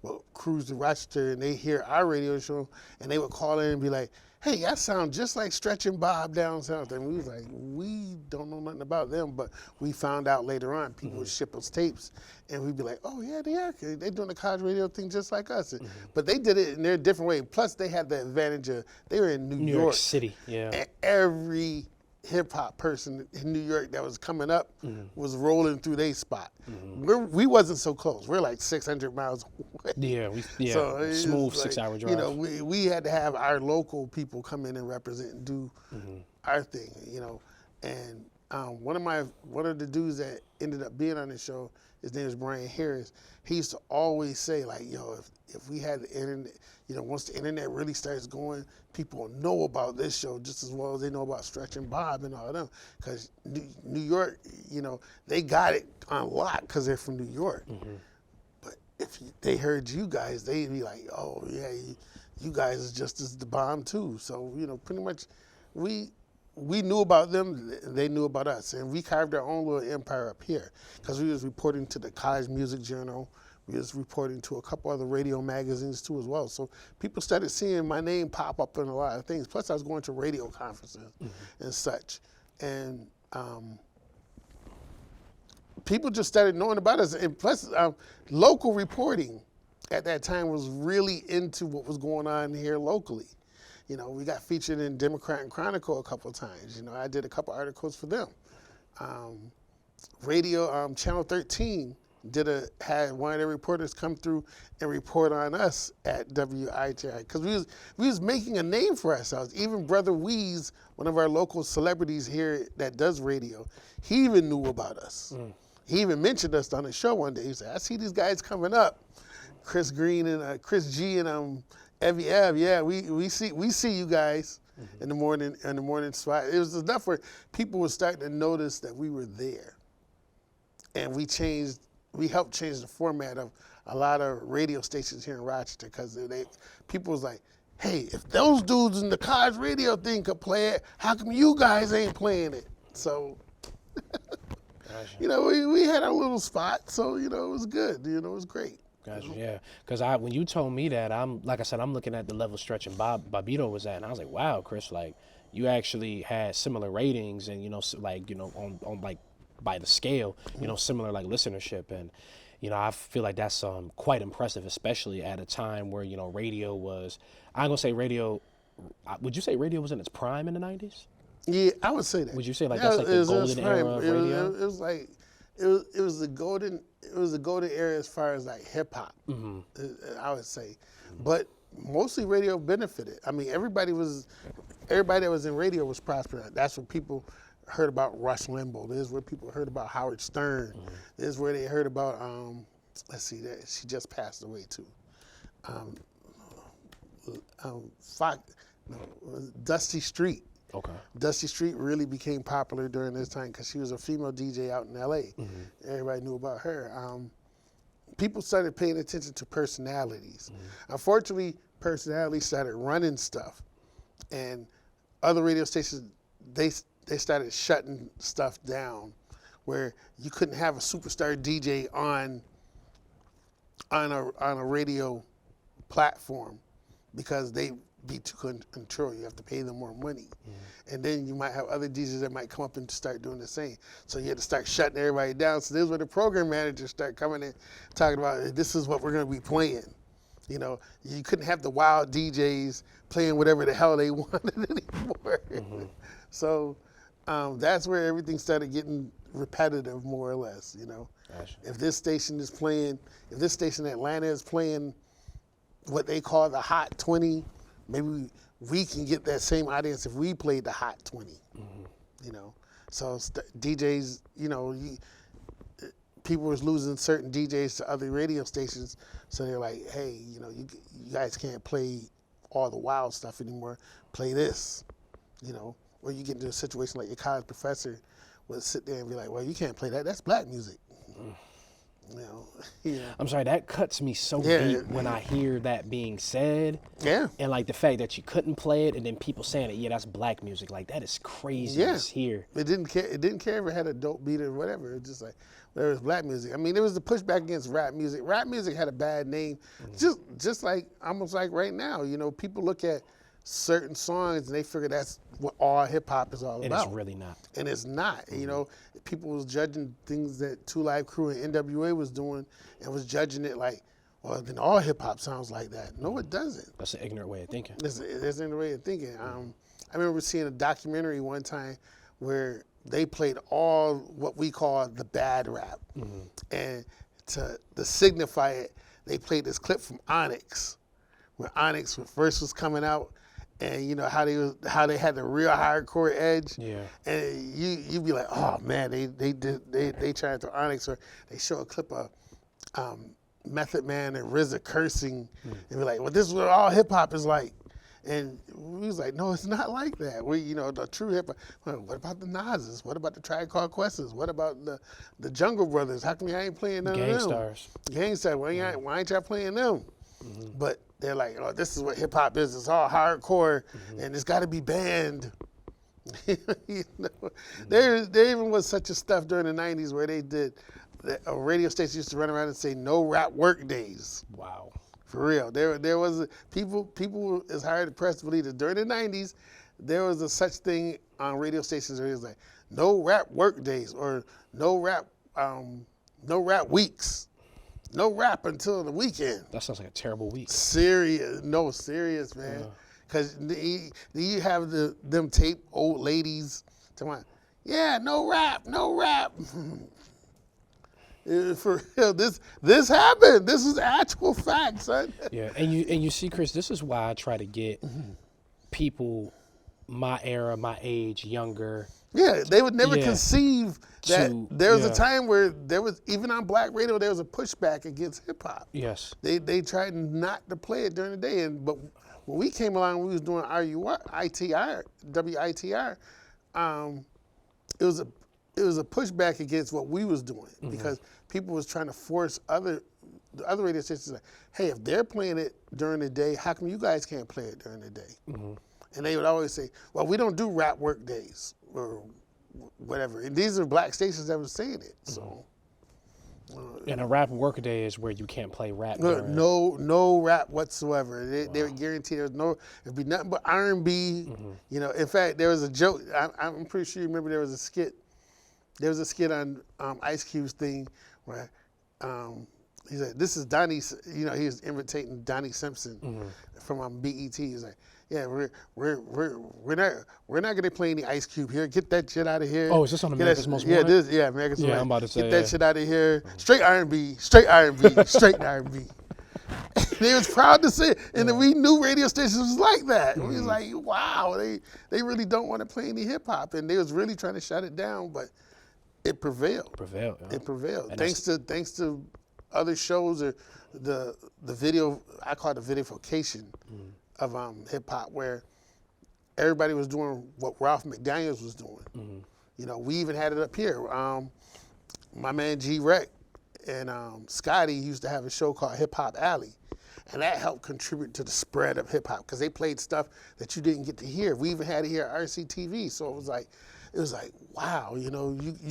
will cruise to Rochester and they hear our radio show and they would call in and be like, hey, y'all sound just like Stretch and Bob down south. And we was like, we don't know nothing about them, but we found out later on people would ship us tapes and we'd be like, oh yeah, they are. They're doing the college radio thing just like us. But they did it in their different way. Plus they had the advantage of, they were in New York City, yeah. And every hip hop person in New York that was coming up was rolling through their spot. We wasn't so close. We're like 600 miles away. Yeah, So smooth like, 6 hour drive. You know, we had to have our local people come in and represent and do our thing. You know, and one of the dudes that ended up being on the show, his name is Brian Harris. He used to always say like, yo, if we had the internet, you know, once the internet really starts going, people will know about this show just as well as they know about Stretch and Bob and all of them. Because New York, you know, they got it on lock because they're from New York. But if they heard you guys, they'd be like, oh yeah, you guys is just as the bomb too. So, you know, pretty much we knew about them, they knew about us. And we carved our own little empire up here because we was reporting to the College Music Journal. We was reporting to a couple other radio magazines too as well. So people started seeing my name pop up in a lot of things. Plus I was going to radio conferences and such. And people just started knowing about us. And plus local reporting at that time was really into what was going on here locally. You know, we got featured in Democrat and Chronicle a couple of times. You know, I did a couple articles for them. Channel 13 had one of their reporters come through and report on us at WXIR because we was making a name for ourselves. Even Brother Weeze, one of our local celebrities here that does radio, he even knew about us. He even mentioned us on the show one day. He said, I see these guys coming up, Chris Green and Chris G and Evie Ev. Yeah, we see you guys in the morning spot. It was enough where people were starting to notice that we were there, and we helped change the format of a lot of radio stations here in Rochester because people was like, hey, if those dudes in the college radio thing could play it, how come you guys ain't playing it? So, you know, we had our little spot, so, you know, it was good. You know, it was great. Gotcha, yeah. Because when you told me that, I'm looking at the level Stretch and Bobito was at, and I was like, wow, Chris, like, you actually had similar ratings and, you know, like, you know, on like, by the scale, you know, similar like listenership. And, you know, I feel like that's quite impressive, especially at a time where, you know, radio was, I ain't gonna say radio, would you say radio was in its prime in the 90s? Yeah, I would say that. Would you say like that's like the golden era of radio? It was like, it was the golden era as far as like hip hop, I would say. But mostly radio benefited. I mean, everybody that was in radio was prospering. That's what people heard about Rush Limbaugh. This is where people heard about Howard Stern. This is where they heard about, let's see, she just passed away too. Dusty Street. Okay. Dusty Street really became popular during this time because she was a female DJ out in LA. Everybody knew about her. People started paying attention to personalities. Unfortunately, personalities started running stuff, and other radio stations, they started shutting stuff down where you couldn't have a superstar DJ on a radio platform because they be too control. You have to pay them more money. And then you might have other DJs that might come up and start doing the same. So you had to start shutting everybody down. So this is where the program managers start coming in, talking about this is what we're going to be playing. You know, you couldn't have the wild DJs playing whatever the hell they wanted anymore. So that's where everything started getting repetitive, more or less. You know, Gotcha. If this station in Atlanta is playing what they call the Hot 20, maybe we can get that same audience if we played the Hot 20. You know, so DJs, you know, people was losing certain DJs to other radio stations, so they're like, hey, you know, you guys can't play all the wild stuff anymore. Play this, you know. Or you get into a situation like your college professor would sit there and be like, well, you can't play that. That's black music. Yeah. I'm sorry, that cuts me so deep when I hear that being said. Yeah. And like the fact that you couldn't play it and then people saying it, yeah, that's black music. Like that is crazy to hear. It didn't care. It didn't care if it had a dope beat or whatever. It was just like whatever was black music. I mean, there was the pushback against rap music. Rap music had a bad name, just like almost like right now. People look at certain songs and they figure that's what all hip hop is all about. And it's really not. And it's not. People was judging things that Two Live Crew and NWA was doing and was judging it like, well, then all hip hop sounds like that. No, it doesn't. That's an ignorant way of thinking. It's an ignorant way of thinking. I remember seeing a documentary one time where they played all what we call the bad rap. And to signify it, they played this clip from Onyx, where Onyx first was coming out, and how they had the real hardcore edge. Yeah. And you'd be like, oh man, they tried to Onyx, or they show a clip of Method Man and RZA cursing, and be like, well, this is what all hip hop is like. And we was like, no, it's not like that. The true hip hop. Well, what about the Nas's? What about the Tribe Called Quest's? What about the Jungle Brothers? How come y'all ain't playing none of them? Gangstar. Why ain't y'all playing them? But they're like, oh, this is what hip hop is. It's all hardcore, and it's got to be banned. There even was such a stuff during the '90s where they did. A radio station used to run around and say no rap work days. Wow. For real. There was people is hard pressed to believe that during the '90s there was a such thing on radio stations where it was like no rap work days or no rap weeks. No rap until the weekend. That sounds like a terrible week. Serious, man. Because you have them tape old ladies talking about, no rap. For real, this happened. This is actual fact, son. Yeah, and you see, Chris, this is why I try to get people my era, my age, younger. Yeah, they would never conceive that there was a time where there was, even on black radio, there was a pushback against hip hop. Yes. They tried not to play it during the day, but when we came along, we was doing WXIR, it was a pushback against what we was doing because people was trying to force the other radio stations like, hey, if they're playing it during the day, how come you guys can't play it during the day? And they would always say, well, we don't do rap work days or whatever. And these are black stations that were saying it. So. And a rap work day is where you can't play rap. No rap whatsoever. They were guaranteed it'd be nothing but R&B. In fact, there was a joke. I'm pretty sure you remember there was a skit. There was a skit on Ice Cube's thing where he said, "This is Donnie." He was imitating Donnie Simpson from BET. He's like, "Yeah, we're not gonna play any Ice Cube here. Get that shit out of here." Oh, is this on America's Most Wanted? Yeah, America's Most Wanted. I'm about to say get that shit out of here. Straight R&B, straight R&B, straight R&B. They was proud to say it, and then we knew radio stations was like that. We was like, wow, they really don't want to play any hip hop, and they was really trying to shut it down, but it prevailed. It prevailed. Thanks to other shows or the video, I call it the videofication of hip hop, where everybody was doing what Ralph McDaniels was doing. We even had it up here. My man G-Rec and Scotty used to have a show called Hip Hop Alley. And that helped contribute to the spread of hip hop because they played stuff that you didn't get to hear. We even had it here at RCTV. So it was like, wow, you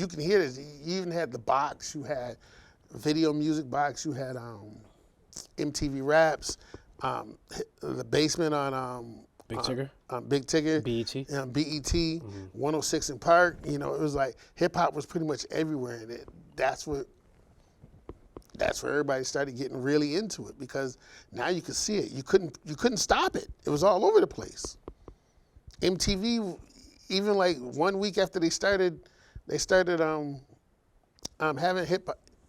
can hear this. You even had the box, you had video music box, you had MTV Raps, the basement on Big Tigger, BET, BET, 106 in Park. It was like hip hop was pretty much everywhere, and that's where everybody started getting really into it because now you could see it. You couldn't stop it. It was all over the place. MTV, even like 1 week after they started having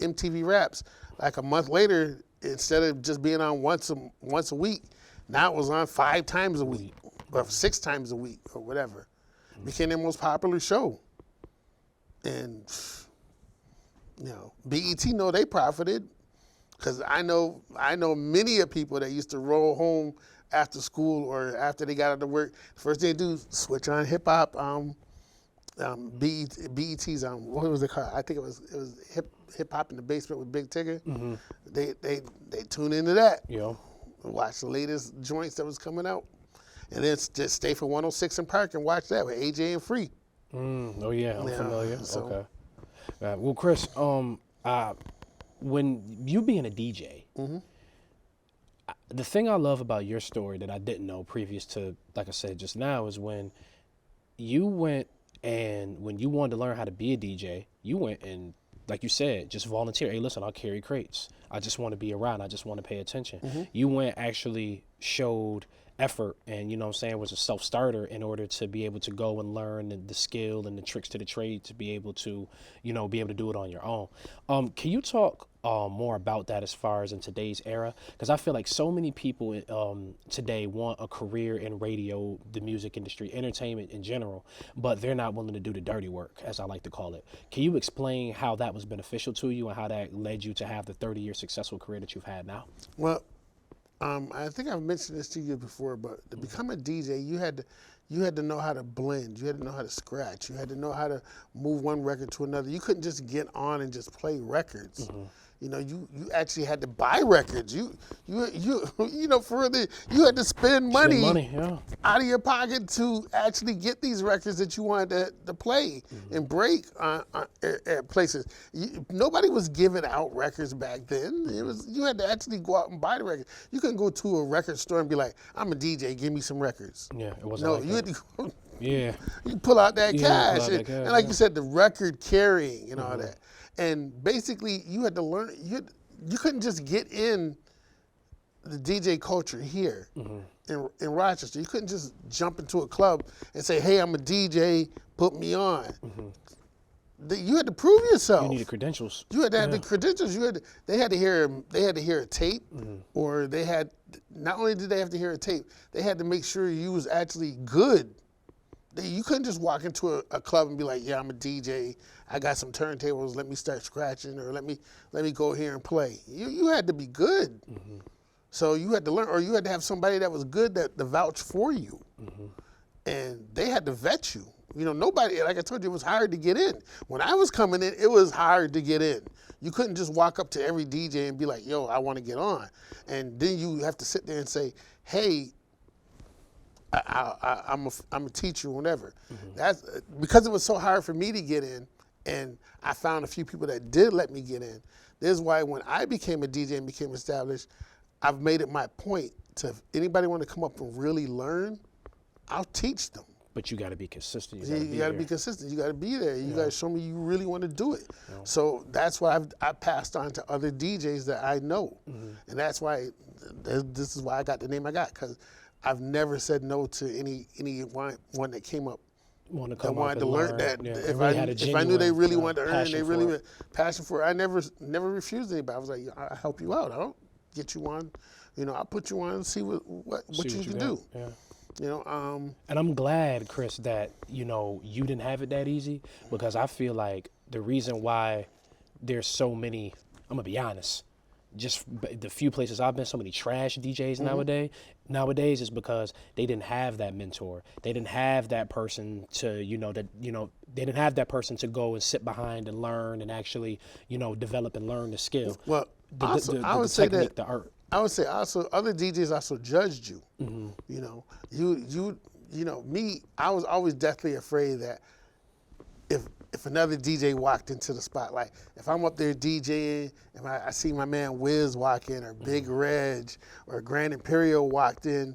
MTV Raps. Like a month later, instead of just being on once a week, now it was on 5 times a week or 6 times a week or whatever. It became their most popular show. And BET know they profited because I know many of people that used to roll home after school or after they got out of work. First thing they do, switch on hip hop BET's what was it called? I think it was hip hop in the basement with Big Tigger. They tune into that. Yeah. Watch the latest joints that was coming out, and then just stay for 106 and Park and watch that with AJ and Free. Oh yeah, I'm familiar. So. Okay. Well, Chris, when you being a DJ, the thing I love about your story that I didn't know previous to, like I said just now, is when you went and when you wanted to learn how to be a DJ, you went and, like you said, just volunteer. Hey, listen, I'll carry crates. I just want to be around. I just want to pay attention. You went actually showed effort and, you know what I'm saying, was a self-starter in order to be able to go and learn the skill and the tricks to the trade to be able to, you know, be able to do it on your own. Can you talk more about that as far as in today's era? Because I feel like so many people today want a career in radio, the music industry, entertainment in general, but they're not willing to do the dirty work, as I like to call it. Can you explain how that was beneficial to you and how that led you to have the 30-year successful career that you've had now? Well, I think I've mentioned this to you before, but to become a DJ, you had to know how to blend. You had to know how to scratch. You had to know how to move one record to another. You couldn't just get on and just play records. You know, you actually had to buy records. You know, further, you had to spend money out of your pocket to actually get these records that you wanted to play and break at places. Nobody was giving out records back then. You had to actually go out and buy the record. You couldn't go to a record store and be like, "I'm a DJ, give me some records." Yeah, it wasn't. No, like you had to go. Yeah. You pull out that cash. And like you said, the record carrying and all that. And basically, you had to learn. You couldn't just get in the DJ culture here in Rochester. You couldn't just jump into a club and say, "Hey, I'm a DJ. Put me on." You had to prove yourself. You needed credentials. You had to have the credentials. They had to hear a tape, or they had. Not only did they have to hear a tape, they had to make sure you was actually good. You couldn't just walk into a club and be like, "Yeah, I'm a DJ. I got some turntables. Let me start scratching, or let me go here and play." You had to be good. So you had to learn, or you had to have somebody that was good to vouch for you, and they had to vet you. You know, nobody, like I told you, it was hard to get in. When I was coming in, it was hard to get in. You couldn't just walk up to every DJ and be like, "Yo, I want to get on," and then you have to sit there and say, "Hey, I'm a teacher," whatever. That's because it was so hard for me to get in, and I found a few people that did let me get in. This is why when I became a DJ and became established, I've made it my point to, if anybody want to come up and really learn, I'll teach them. But you got to be consistent. You got to be consistent. You got to be there. You got to show me you really want to do it. So that's why I passed on to other DJs that I know, and that's why this is why I got the name I got, because I've never said no to anyone that came up that wanted to learn that. Yeah, if I knew they really wanted to earn, they really were passion for it, I never refused anybody. I was like, "I'll help you out. I'll get you on. You know, I'll put you on and see what you can do." Yeah. You know, and I'm glad, Chris, that, you know, you didn't have it that easy, because I feel like the reason why there's so many, I'm gonna be honest, just the few places I've been, so many trash DJs nowadays is because they didn't have that mentor. They didn't have that person to, they didn't have that person to go and sit behind and learn and actually, develop and learn the skill. Well, I would say that the art. I would say also other DJs also judged you. Me, I was always deathly afraid that if another DJ walked into the spotlight, if I'm up there DJing and I see my man Wiz walk in, or Big Reg or Grand Imperial walked in,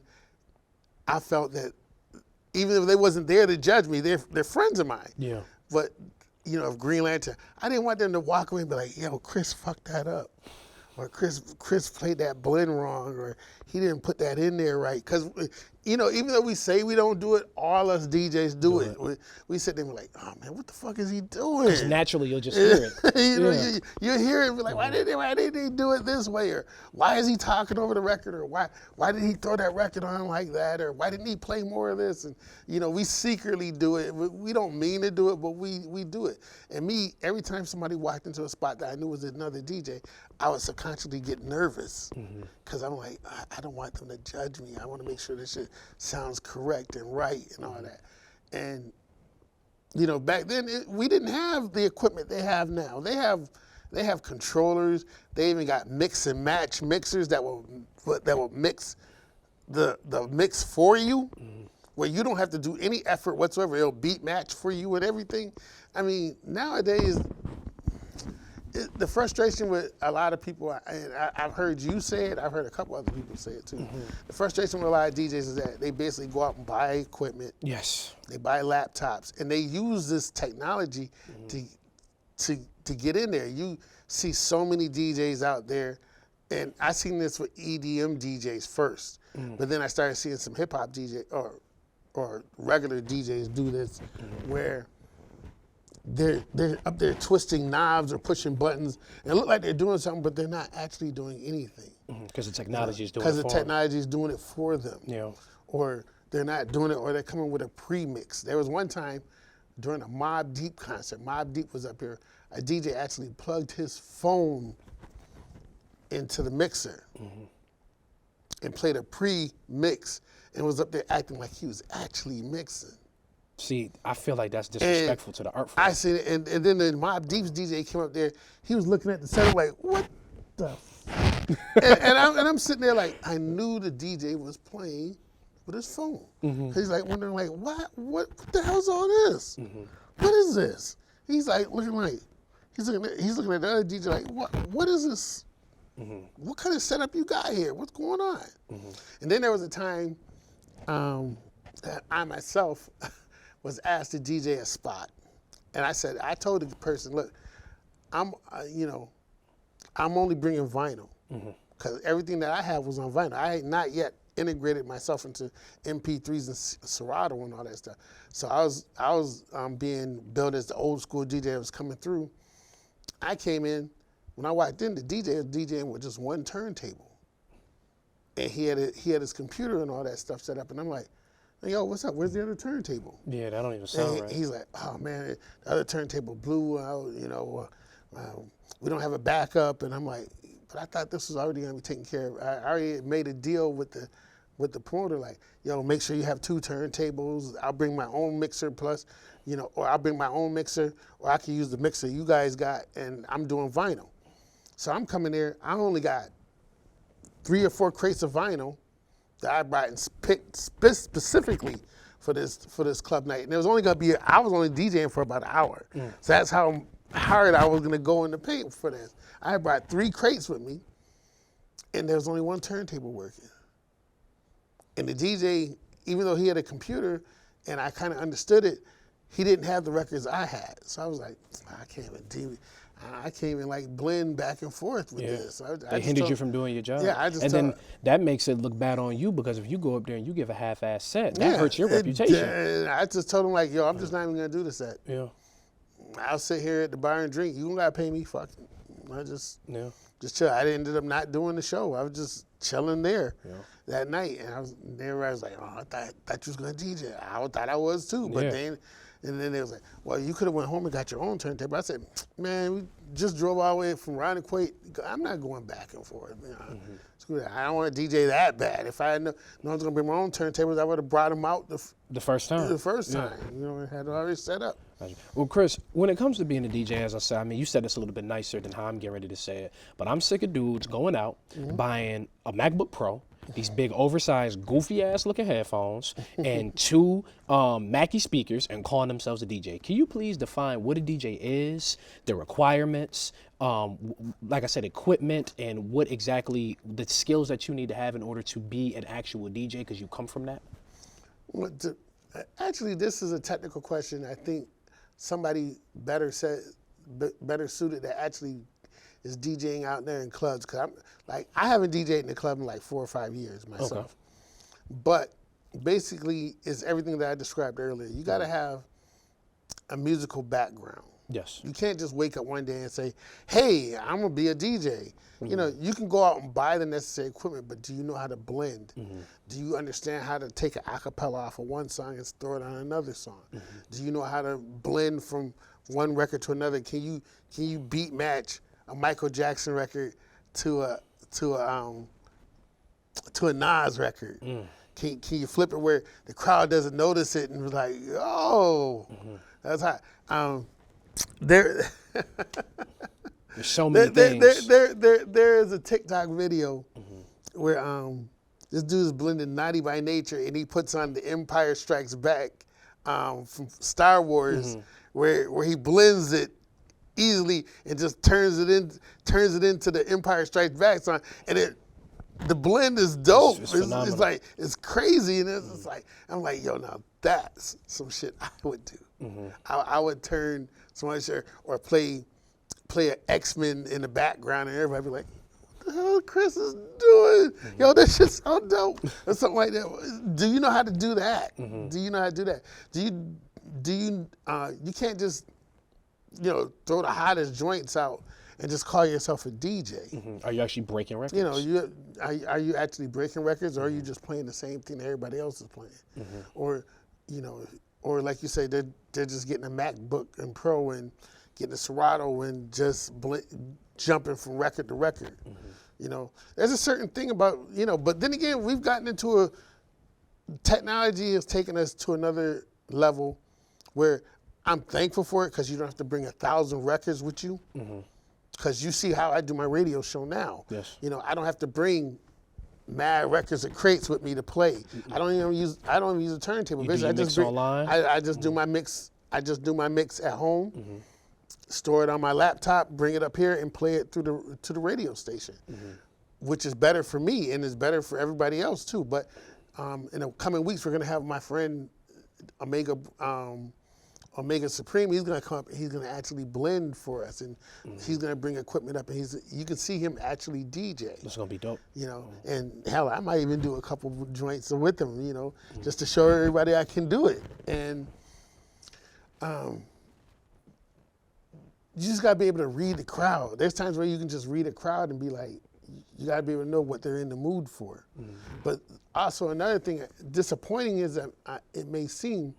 I felt that even if they wasn't there to judge me, they're friends of mine. Yeah. But if Green Lantern, I didn't want them to walk away and be like, "Yo, Chris fucked that up," or Chris played that blend wrong, or he didn't put that in there right. Because, even though we say we don't do it, all us DJs do it. We sit there and be like, "Oh, man, what the fuck is he doing?" Because naturally you'll just hear it. You hear it and be like, why did they do it this way? Or why is he talking over the record? Or why did he throw that record on like that? Or why didn't he play more of this? And, we secretly do it. We don't mean to do it, but we do it. And me, every time somebody walked into a spot that I knew was another DJ, I would subconsciously get nervous. Because I'm like, I don't want them to judge me. I want to make sure this shit sounds correct and right and all that. And You know, back then we didn't have the equipment they have now. They have controllers. They even got mix and match mixers that will mix the mix for you, where you don't have to do any effort whatsoever. It'll beat match for you and everything. I mean, nowadays, the frustration with a lot of people, and I've heard you say it, I've heard a couple other people say it too. The frustration with a lot of DJs is that they basically go out and buy equipment. Yes. They buy laptops, and they use this technology to get in there. You see so many DJs out there, and I seen this with EDM DJs first, but then I started seeing some hip hop DJs or regular DJs do this, where they're up there twisting knobs or pushing buttons, and it look like they're doing something, but they're not actually doing anything. Because the technology is doing it Because for the them. technology is doing it for them. Yeah. Or they're not doing it, or they're coming with a pre-mix. There was one time during a Mobb Deep concert, Mobb Deep was up here, a DJ actually plugged his phone into the mixer and played a pre-mix and was up there acting like he was actually mixing. See, I feel like that's disrespectful to the art form. I seen it, and then the Mobb Deep's DJ came up there. He was looking at the set like, what the f-? and I'm sitting there like, I knew the DJ was playing with his phone. He's like wondering like, what the hell's all this? What is this? He's like looking like, he's looking at the other DJ like, what is this? What kind of setup you got here? What's going on? And then there was a time that I myself was asked to DJ a spot, and I told the person, look, I'm only bringing vinyl because everything that I have was on vinyl. I had not yet integrated myself into MP3s and Serato and all that stuff. So I was being billed as the old school DJ that was coming through. I came in, when I walked in, the DJ was DJing with just one turntable, and he had his computer and all that stuff set up, and I'm like, yo, what's up? Where's the other turntable? Yeah, that don't even sound right. He's like, oh man, the other turntable blew out, we don't have a backup. And I'm like, but I thought this was already gonna be taken care of. I already made a deal with the promoter, like, yo, make sure you have 2 turntables. I'll bring my own mixer plus, or I'll bring my own mixer, or I can use the mixer you guys got, and I'm doing vinyl. So I'm coming there, I only got 3 or 4 crates of vinyl that I brought and picked specifically for this club night. And it was only gonna be, I was only DJing for about an hour. So that's how hard I was gonna go in the paint for this. I brought 3 crates with me, and there was only one turntable working. And the DJ, even though he had a computer and I kind of understood it, he didn't have the records I had. So I was like, I can't even like blend back and forth with this. They hindered you from doing your job. Yeah, then that makes it look bad on you, because if you go up there and you give a half-ass set, that hurts your reputation. I just told him like, yo, I'm just not even gonna do the set. Yeah. I'll sit here at the bar and drink. You don't gotta pay me. Fuck it. I just chill. I ended up not doing the show. I was just chilling there that night, and I was like, oh, I thought you was gonna DJ. I thought I was too, but then. And then they was like, well, you could have went home and got your own turntable. I said, man, we just drove all the way from Ron and Quate. I'm not going back and forth. Screw that. I don't want to DJ that bad. If I had known I was going to bring my own turntables, I would have brought them out the first time. I had it already set up. Well, Chris, when it comes to being a DJ, as I said, I mean, you said this a little bit nicer than how I'm getting ready to say it, but I'm sick of dudes going out, buying a MacBook Pro, these big oversized goofy ass looking headphones, and 2 Mackie speakers, and calling themselves a DJ. Can you please define what a DJ is, the requirements, like I said, equipment, and what exactly the skills that you need to have in order to be an actual DJ, because you come from that? Well, actually, this is a technical question. I think somebody better suited that actually is DJing out there in clubs, because I haven't DJed in the club in like 4 or 5 years myself. But basically, it's everything that I described earlier. You got to have a musical background. Yes. You can't just wake up one day and say, hey, I'm gonna be a DJ. You can go out and buy the necessary equipment, but do you know how to blend? Do you understand how to take an acapella off of one song and throw it on another song? Do you know how to blend from one record to another? Can you beat match a Michael Jackson record to a Nas record? can you flip it where the crowd doesn't notice it and was like, oh, that's hot. There, There's so many things. there is a TikTok video where this dude's blending Naughty by Nature and he puts on the Empire Strikes Back from Star Wars, where he blends it easily and just turns it into the Empire Strikes Back song, and the blend is dope. It's like it's crazy, and it's like I'm like, yo, now that's some shit I would do. I would turn someone or play an X-Men in the background, and everybody be like, what the hell Chris is doing? Yo, this shit's so dope, or something like that. Do you know how to do that? Do you know how to do that? You can't just throw the hottest joints out and just call yourself a DJ. Are you actually breaking records? Are you actually breaking records, or are you just playing the same thing that everybody else is playing? Or like you say, they're just getting a MacBook and Pro and getting a Serato and just jumping from record to record. There's a certain thing about, but then again, we've gotten into technology has taken us to another level where I'm thankful for it, because you don't have to bring 1,000 records with you. Because you see how I do my radio show now. Yes. I don't have to bring mad records and crates with me to play. I don't even use a turntable. You do your mix online? I just do my mix. I just do my mix at home, store it on my laptop, bring it up here, and play it to the radio station, which is better for me and is better for everybody else too. But in the coming weeks, we're gonna have my friend Omega Supreme. He's gonna come up and he's gonna actually blend for us, and he's gonna bring equipment up, and you can see him actually DJ. That's gonna be dope. And hell, I might even do a couple of joints with him, just to show everybody I can do it. And you just gotta be able to read the crowd. There's times where you can just read a crowd and be like, you gotta be able to know what they're in the mood for. But also another thing disappointing is that it may seem.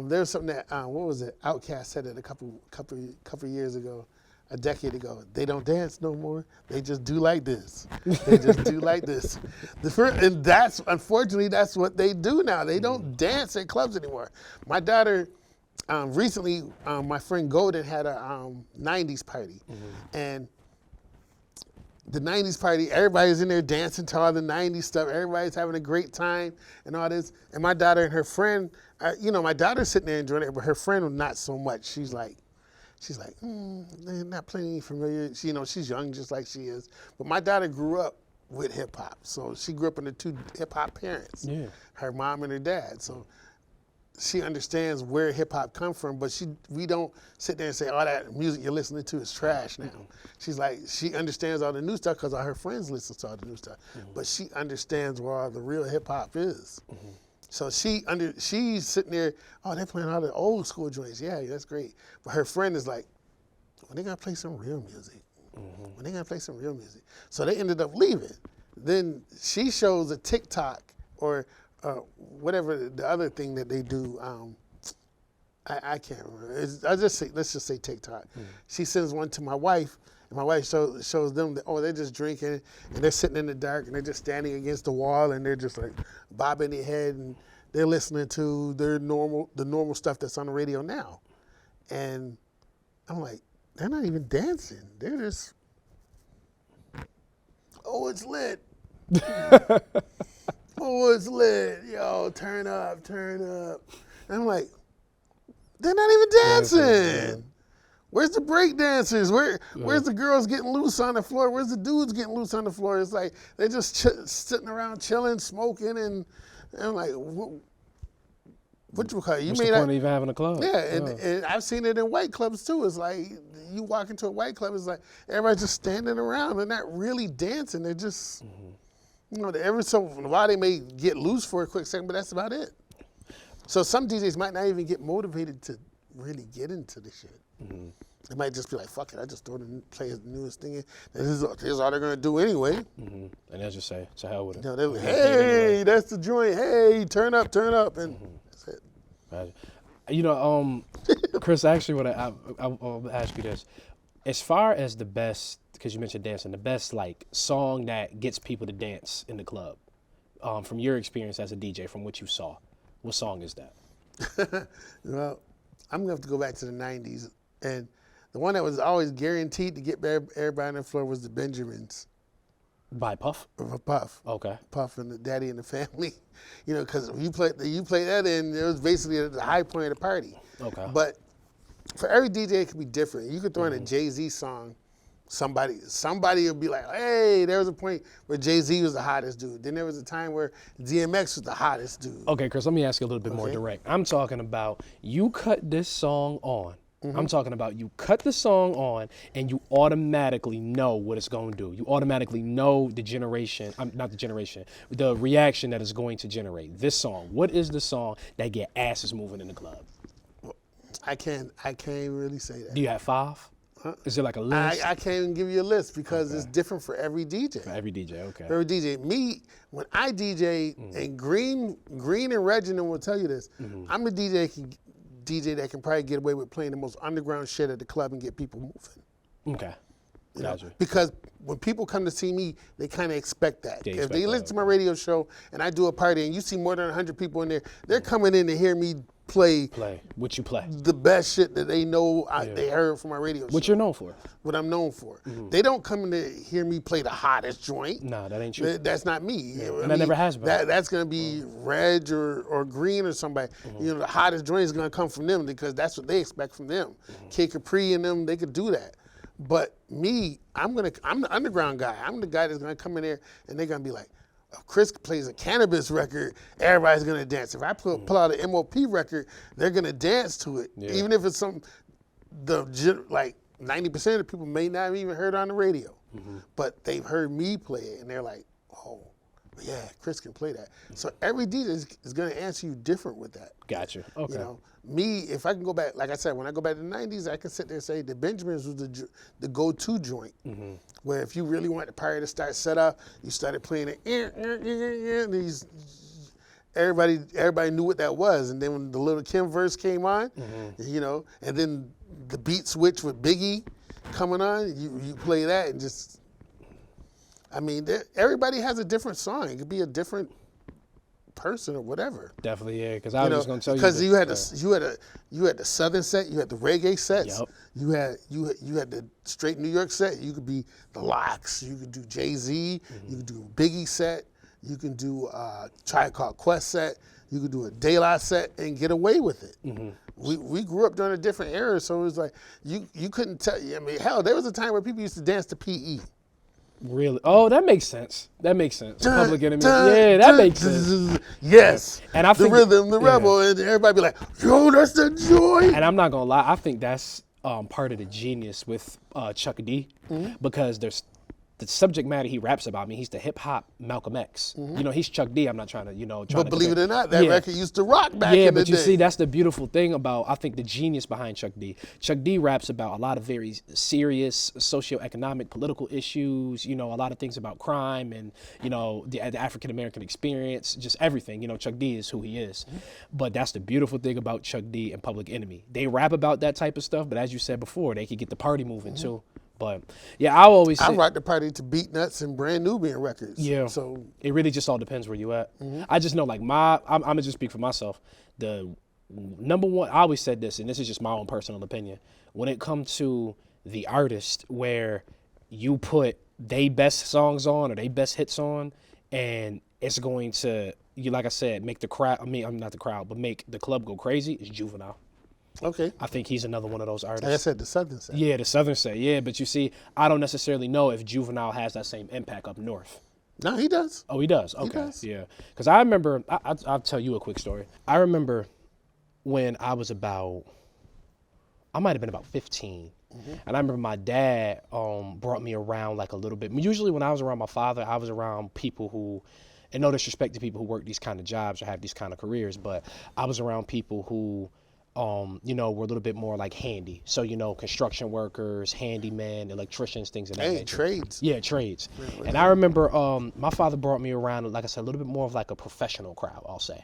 There's something that what was it? Outkast said it a couple years ago, a decade ago. They don't dance no more. They just do like this. They just do like this. And that's unfortunately that's what they do now. They don't dance at clubs anymore. My daughter recently, my friend Golden had a '90s party, and the '90s party, everybody's in there dancing to all the '90s stuff. Everybody's having a great time and all this. And my daughter and her friend, my daughter's sitting there enjoying it, but her friend not so much. She's like, they're not playing any familiar. She's young just like she is. But my daughter grew up with hip hop, so she grew up under 2 hip hop parents, her mom and her dad. So she understands where hip hop come from, but we don't sit there and say, all that music you're listening to is trash now. She's like, she understands all the new stuff because all her friends listen to all the new stuff, but she understands where all the real hip hop is. So she's sitting there, oh, they're playing all the old school joints. Yeah, that's great. But her friend is like, when they gonna play some real music? When they gonna play some real music? So they ended up leaving. Then she shows a TikTok or whatever the other thing that they do. I can't remember. Let's just say TikTok. She sends one to my wife, and my wife shows them that, they're just drinking, and they're sitting in the dark, and they're just standing against the wall, and they're just like bobbing their head, and they're listening to the normal stuff that's on the radio now. And I'm like, they're not even dancing. They're just, it's lit. It's lit. Yo, turn up. And I'm like, they're not even dancing. Where's the break dancers? Where's the girls getting loose on the floor? Where's the dudes getting loose on the floor? It's like they're just sitting around chilling, smoking, and I'm like, what you call it? What's the point of even having a club? Yeah, and I've seen it in white clubs too. It's like you walk into a white club, it's like everybody's just standing around. They're not really dancing. They're just, every so while they may get loose for a quick second, but that's about it. So some DJs might not even get motivated to really get into the shit. They might just be like, fuck it, I just play the newest thing. This is all they're going to do anyway. And they'll just say, to hell with it. They're like, hey, that's the joint. Hey, turn up. And that's it. Chris, actually, I'll ask you this. As far as the best, because you mentioned dancing, the best like song that gets people to dance in the club, from your experience as a DJ, from what you saw, what song is that? Well, I'm gonna have to go back to the '90s, and the one that was always guaranteed to get everybody on the floor was the Benjamins. By Puff? Puff. Okay. Puff and the Daddy and the Family. You know, because you play that in, it was basically the high point of the party. Okay. But for every DJ, it could be different. You could throw in a Jay-Z song. Somebody will be like, hey, there was a point where Jay-Z was the hottest dude. Then there was a time where DMX was the hottest dude. Okay, Chris, let me ask you a little bit more direct. I'm talking about you cut this song on. I'm talking about you cut the song on and you automatically know what it's going to do. You automatically know the generation, not the generation, the reaction that it's going to generate. This song, what is the song that get asses moving in the club? I can't really say that. Do you have 5? Is it like a list? I can't even give you a list because it's different for every DJ. For every DJ, okay. For every DJ. Me, when I DJ, and Green and Reginald will tell you this, I'm a DJ that can probably get away with playing the most underground shit at the club and get people moving. Okay. You know? Because when people come to see me, they kind of expect that. If they listen to my radio show and I do a party and you see more than 100 people in there, they're coming in to hear me play what you play, the best shit that they know they heard from my radio show. What you're known for. What I'm known for. They don't come in to hear me play the hottest joint. No, that ain't true. That's not me. Yeah. And that never has been. That's going to be Reg or Green or somebody. You know, the hottest joint is going to come from them because that's what they expect from them. Kid Capri and them, they could do that. But me, I'm the underground guy. I'm the guy that's going to come in there and they're going to be like, if Chris plays a cannabis record, everybody's gonna dance. If I pull out an MOP record, they're gonna dance to it, even if it's some like 90% of the people may not have even heard it on the radio, but they've heard me play it and they're like, oh, yeah, Chris can play that. So every DJ is gonna answer you different with that. Gotcha. Okay. You know, me, if I can go back, like I said, when I go back to the '90s, I can sit there and say the Benjamins was the go-to joint. Where if you really want the party to start set up, you started playing it. These everybody knew what that was, and then when the Little Kim verse came on, you know, and then the beat switch with Biggie coming on, you play that and just. I mean, everybody has a different song. It could be a different person or whatever. Definitely, yeah. Because I was just gonna tell you because you had the Southern set, you had the reggae sets, you had the straight New York set. You could be the Lox, you could do Jay-Z, you could do a Biggie set, you can do a Tribe Called Quest set, you could do a De La set and get away with it. We grew up during a different era, so it was like you couldn't tell. I mean, hell, there was a time where people used to dance to PE. Really? Oh, that makes sense. That makes sense. Public Enemy. Yeah, that makes sense. Yes. And I think the rhythm, the rebel, and everybody be like, yo, that's the joy. And I'm not gonna lie, I think that's part of the genius with Chuck D, because there's the subject matter he raps about. I mean, he's the hip hop Malcolm X. You know, he's Chuck D. I'm not trying to, But believe it or not, that record used to rock back in the day. Yeah, but you see, that's the beautiful thing about, I think, the genius behind Chuck D. Chuck D raps about a lot of very serious socioeconomic, political issues, you know, a lot of things about crime and, you know, the African-American experience, just everything. You know, Chuck D is who he is. But that's the beautiful thing about Chuck D and Public Enemy. They rap about that type of stuff, but as you said before, they could get the party moving too. But yeah, I rock the party to Beat Nuts and Brand Nubian records. Yeah. So it really just all depends where you at. I just know, like, I'm gonna just speak for myself. The number one, I always said this, and this is just my own personal opinion. When it comes to the artist, where you put they best songs on or they best hits on, and it's going to, like I said, make the crowd. I mean, I'm not the crowd, but make the club go crazy. Is Juvenile. Okay. I think he's another one of those artists. Like I said, the Southern set. Yeah, the Southern set. Yeah, but you see, I don't necessarily know if Juvenile has that same impact up north. No, he does. Oh, he does? Okay. He does. Yeah. Because I remember, I'll tell you a quick story. I remember when I was I might have been about 15. And I remember my dad brought me around like a little bit. Usually when I was around my father, I was around people who, and no disrespect to people who work these kind of jobs or have these kind of careers, but I was around people who, you know, we're a little bit more like handy. So, you know, construction workers, handymen, electricians, things of that nature. Trades. Yeah, trades. Yeah, and I remember my father brought me around, like I said, a little bit more of like a professional crowd, I'll say.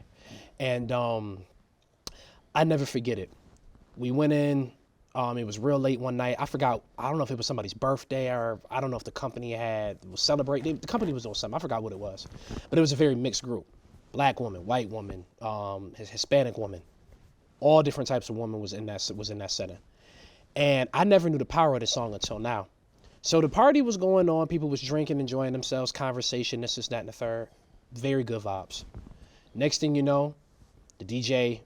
And I never forget it. We went in, It was real late one night. I forgot. I don't know if it was somebody's birthday or I don't know if the company was celebrating. The company was doing something. I forgot what it was, but it was a very mixed group: black woman, white woman, Hispanic woman, all different types of women was in that setting. And I never knew the power of this song until now. So the party was going on. People was drinking, enjoying themselves, conversation, this, that, and the third. Very good vibes. Next thing you know, the DJ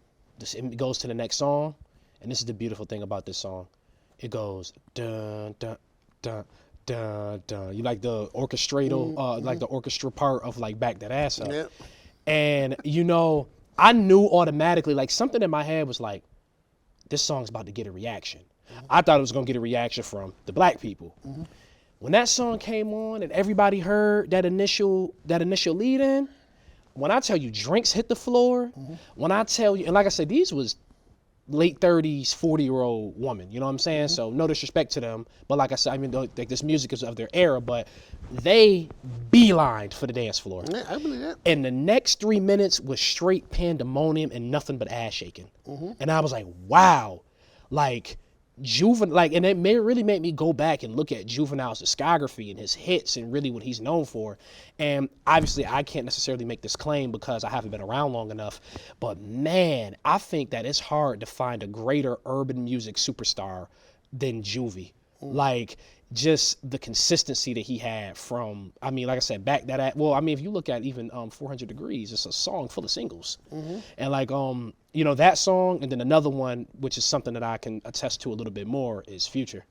goes to the next song. And this is the beautiful thing about this song. It goes dun dun dun dun dun. You like the orchestral, like the orchestra part of like back that ass up. Yep. And you know, I knew automatically, like something in my head was like, this song's about to get a reaction. I thought it was gonna get a reaction from the black people. When that song came on and everybody heard that initial lead in, when I tell you drinks hit the floor, when I tell you, and like I said, these was late 30s, 40-year-old woman, you know what I'm saying? So no disrespect to them, but like I said, I mean, like this music is of their era, but they beelined for the dance floor. Yeah, I believe that. And the next 3 minutes was straight pandemonium and nothing but ass shaking. And I was like, wow, like and it really made me go back and look at Juvenile's discography and his hits and really what he's known for. And obviously I can't necessarily make this claim because I haven't been around long enough, but man, I think that it's hard to find a greater urban music superstar than Juvie. Like just the consistency that he had from, I mean, like I said, if you look at even 400 Degrees, it's a song full of singles. And like, you know, that song, and then another one, which is something that I can attest to a little bit more, is Future.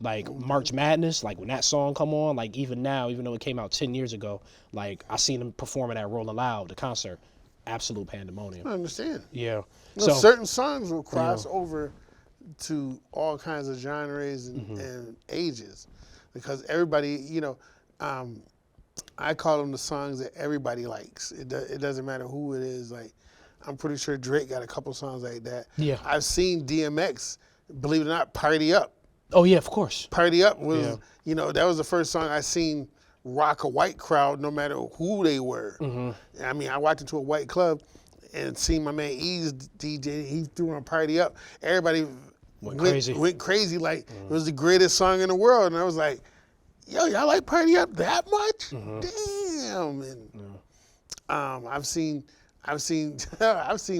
Like March Madness, like when that song come on, like even now, even though it came out 10 years ago, like I seen him performing at Rolling Loud, the concert, absolute pandemonium. I understand. Yeah. You know, certain songs will cross over to all kinds of genres and ages, because everybody, you know, I call them the songs that everybody likes. It doesn't matter who it is. Like, I'm pretty sure Drake got a couple songs like that. Yeah. I've seen DMX, believe it or not, Party Up. Oh yeah, of course. Party Up was, you know, that was the first song I seen rock a white crowd, no matter who they were. I mean, I walked into a white club and seen my man E's DJ. He threw on Party Up. Everybody went crazy like it was the greatest song in the world. And I was like, yo, y'all like Party Up that much? Damn. And I've seen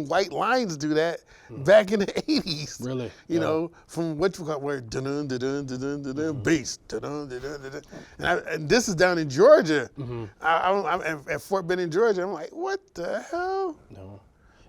White Lines do that back in the 80s. Really? You know, from what you call where dun dun dun dun dun dun bass dun dun dun dun. And this is down in Georgia. I'm at Fort Benning, Georgia. I'm like, what the hell?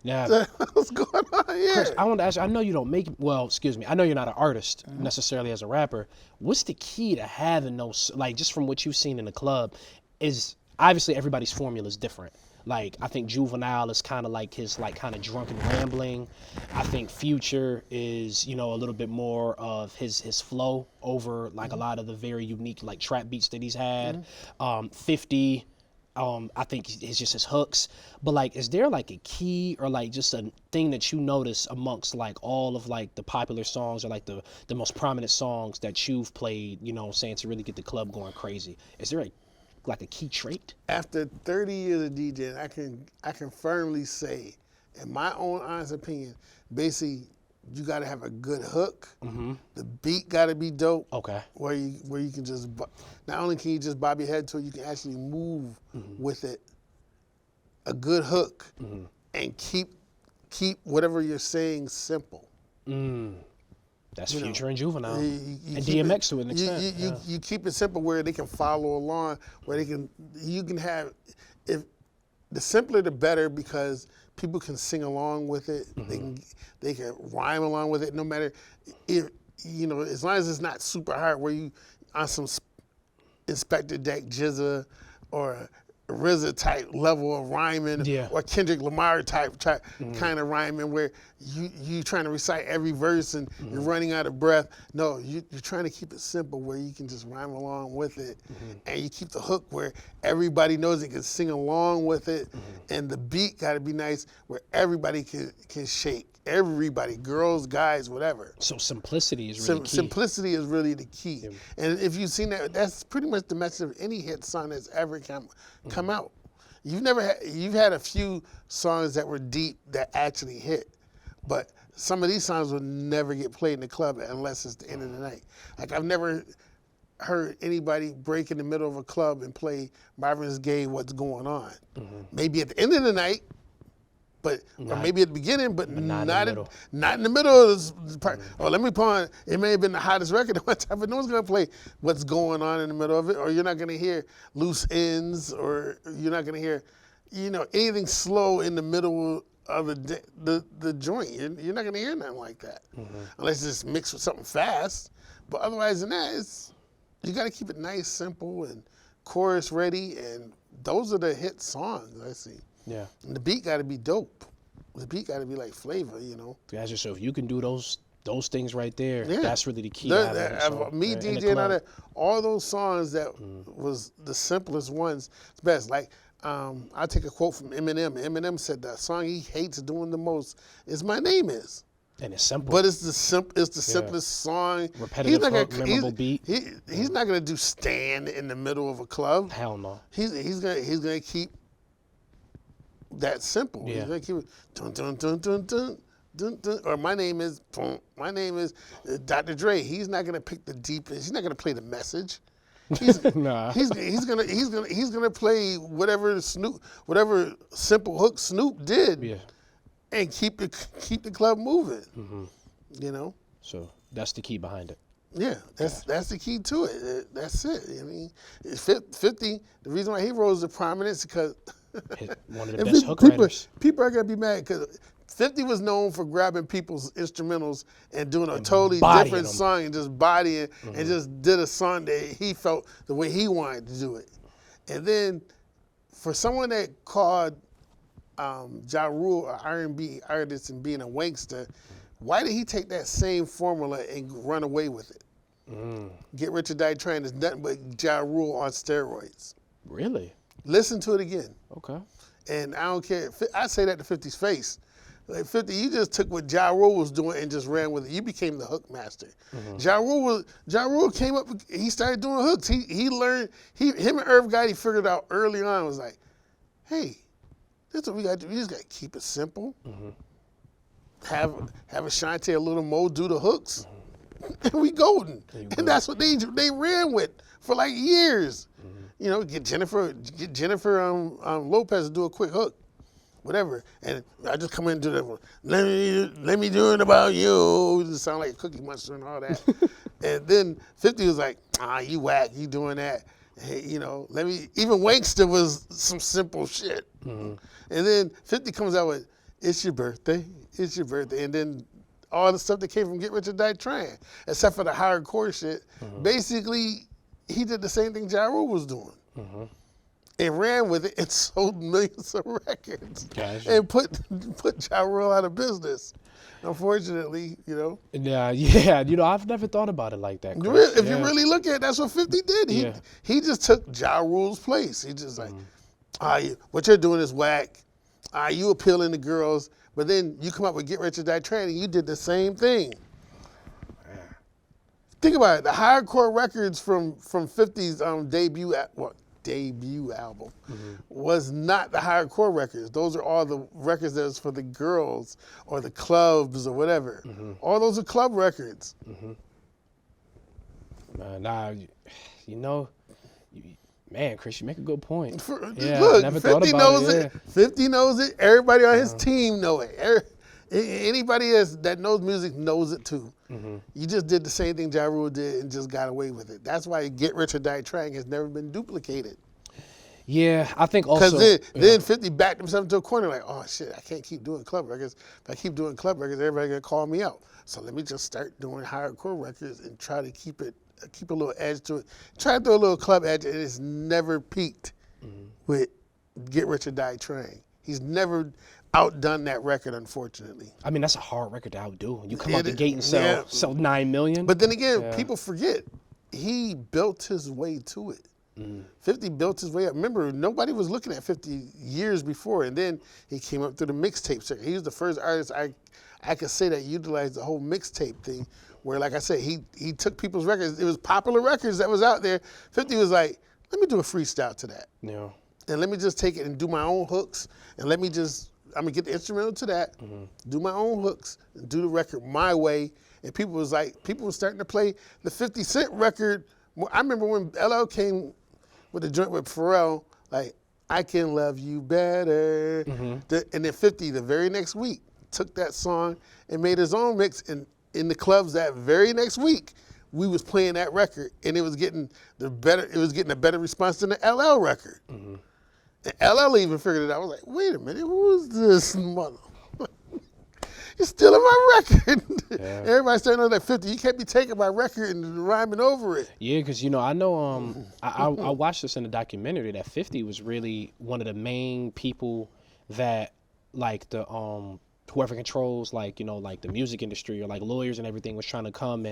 Yeah. What's going on here? Chris, I want to ask you, I know you don't I know you're not an artist necessarily as a rapper. What's the key to having those, like just from what you've seen in the club, is obviously everybody's formula is different. Like, I think Juvenile is kind of like his, like, kind of drunken rambling. I think Future is, you know, a little bit more of his flow over, like, a lot of the very unique, like, trap beats that he's had. 50, I think it's just his hooks. But, like, is there, like, a key or, like, just a thing that you notice amongst, like, all of, like, the popular songs or, like, the most prominent songs that you've played, you know what I'm saying, to really get the club going crazy? Is there a key trait? After 30 years of DJing, I can firmly say, in my own honest opinion, basically you got to have a good hook. The beat got to be dope. Okay. Where you can just, not only can you just bob your head to it, you can actually move with it. A good hook and keep whatever you're saying simple. That's Future and Juvenile. And DMX to an extent. You keep it simple where they can follow along, where you can have, if the simpler the better, because people can sing along with it. They can rhyme along with it, no matter if, you know, as long as it's not super hard where you on some Inspector Deck Jizza or RZA type level of rhyming, or Kendrick Lamar type kind of rhyming where you trying to recite every verse and you're running out of breath. No, you're trying to keep it simple where you can just rhyme along with it, and you keep the hook where everybody knows they can sing along with it, and the beat got to be nice where everybody can shake. Everybody, girls, guys, whatever. So simplicity is really key. Simplicity is really the key. And if you've seen that, that's pretty much the message of any hit song that's ever come out. You've had a few songs that were deep that actually hit, But some of these songs will never get played in the club unless it's the end of the night. Like I've never heard anybody break in the middle of a club and play Marvin Gaye What's Going On. Maybe at the end of the night, or maybe at the beginning, but not in the middle of this part. Oh, let me put on, it may have been the hottest record at one time, but no one's gonna play What's Going On in the middle of it, or you're not gonna hear Loose Ends, or you're not gonna hear, anything slow in the middle of the joint. You're not gonna hear nothing like that, unless it's mixed with something fast. But otherwise than that, you gotta keep it nice, simple, and chorus ready, and those are the hit songs I see. Yeah. And the beat got to be dope. The beat got to be like flavor, Gotcha. So if you can do those things right there, that's really the key. Me DJing all those songs that was the simplest ones, it's best. Like I take a quote from Eminem. Eminem said the song he hates doing the most is My Name Is. And it's simple. But it's the simplest song. Repetitive hook, memorable beat. He's not gonna do Stand in the middle of a club. Hell no. He's gonna keep that simple. Yeah. He's gonna keep it dun dun dun dun dun dun dun. Or my name is Dr. Dre. He's not gonna pick the deepest. He's not gonna play the message. Nah. He's gonna play whatever simple hook Snoop did. Yeah. And keep the club moving. So that's the key behind it. Yeah, that's the key to it. That's it. I mean, 50. The reason why he rose to prominence because one of the best hook writers. People are gonna be mad because 50 was known for grabbing people's instrumentals and doing a totally different song and just bodying and just did a song that he felt the way he wanted to do it. And then for someone that called Ja Rule an R&B artist and being a wankster, why did he take that same formula and run away with it? Get Rich or Die Trying is nothing but Ja Rule on steroids. Really? Listen to it again. Okay. And I don't care. I say that to 50's face. Like 50, you just took what Ja Rule was doing and just ran with it. You became the hook master. Ja Rule came up. He started doing hooks. He learned. Him and Irv Gotti figured out early on. Was like, hey, that's what we got to do. We just got to keep it simple. Have Ashanti, a little Mo do the hooks, and we golden. And that's what they ran with for like years. Get Jennifer Lopez to do a quick hook, whatever. And I just come in and do that one. Let me do it about you. It sound like a Cookie Monster and all that. And then 50 was like, you whack, you doing that. Hey, even Wankster was some simple shit. And then 50 comes out with, it's your birthday. And then all the stuff that came from Get Rich or Die Trying, except for the hardcore shit. Basically, he did the same thing Ja Rule was doing. And ran with it and sold millions of records. Gotcha. And put Ja Rule out of business. Unfortunately, Yeah, I've never thought about it like that, Chris. If you really look at it, that's what 50 did. He just took Ja Rule's place. He just like, what you're doing is whack. You appealing to girls, but then you come up with Get Rich or Die Trying, and you did the same thing. Think about it. The hardcore records from 50's debut album was not the hardcore records. Those are all the records that was for the girls or the clubs or whatever. All those are club records. Man, Chris, you make a good point. Look, never 50 knows it. 50 knows it. Everybody on his team know it. Anybody that knows music knows it too. You just did the same thing Ja Rule did and just got away with it. That's why Get Rich or Die Trying has never been duplicated. Yeah, I think also. Because then 50 backed himself into a corner like, oh shit, I can't keep doing club records. If I keep doing club records, everybody's going to call me out. So let me just start doing hardcore records and try to keep a little edge to it. Try to throw a little club edge, and it's never peaked with Get Rich or Die Trying. He's never outdone that record, unfortunately. I mean, that's a hard record to outdo. You come out the gate and sell 9 million. But then again, people forget, he built his way to it. 50 built his way up. Remember, nobody was looking at 50 years before, and then he came up through the mixtape circuit. He was the first artist I could say that utilized the whole mixtape thing, where, like I said, he took people's records. It was popular records that was out there. 50 was like, let me do a freestyle to that. Yeah. And let me just take it and do my own hooks, and let me just I'm gonna get the instrumental to that, do my own hooks, and do the record my way. And people were starting to play the 50 Cent record. I remember when LL came with the joint with Pharrell, like, I Can Love You Better. And then 50, the very next week, took that song and made his own mix. And in the clubs that very next week, we was playing that record, and it was getting a better response than the LL record. And LL even figured it out. I was like, wait a minute, who's this mother? You're stealing my record. Yeah. Everybody's starting on that 50. You can't be taking my record and rhyming over it. Yeah, because, I know I watched this in a documentary that 50 was really one of the main people that, like, the whoever controls, like, like the music industry or like lawyers and everything was trying to come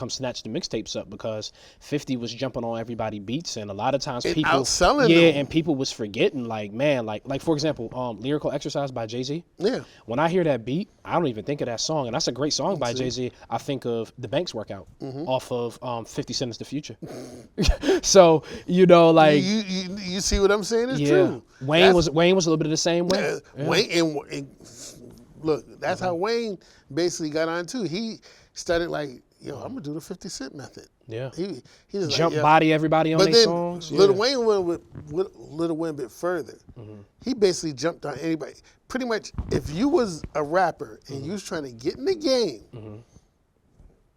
snatch the mixtapes up, because 50 was jumping on everybody beats, and a lot of times and people outselling them. And people was forgetting, like, man, like for example, Lyrical Exercise by Jay-Z. Yeah. When I hear that beat, I don't even think of that song, and that's a great song by Jay-Z. I think of the Banks Workout off of 50 Cent is the Future. So, like, you see what I'm saying? It's true. Wayne was a little bit of the same way. Yeah. Wayne and look, that's how Wayne basically got on too. He started like, I'm gonna do the 50 Cent method. Yeah. He just jump body everybody on their songs. Lil Wayne went a bit further. He basically jumped on anybody. Pretty much, if you was a rapper and you was trying to get in the game,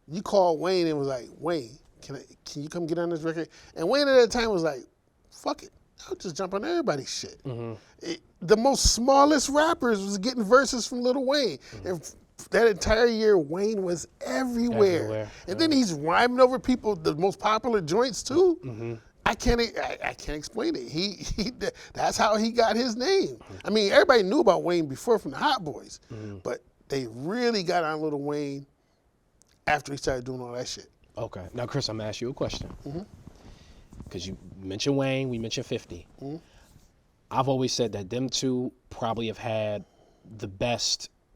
you called Wayne and was like, Wayne, can you come get on this record? And Wayne at that time was like, fuck it, I'll just jump on everybody's shit. The most smallest rappers was getting verses from Lil Wayne. And that entire year, Wayne was everywhere. And then he's rhyming over people, the most popular joints too. I can't explain it. That's how he got his name. I mean, everybody knew about Wayne before from the Hot Boys, but they really got on Lil Wayne after he started doing all that shit. Okay. Now, Chris, I'm gonna ask you a question. Because you mentioned Wayne, we mentioned 50. I've always said that them two probably have had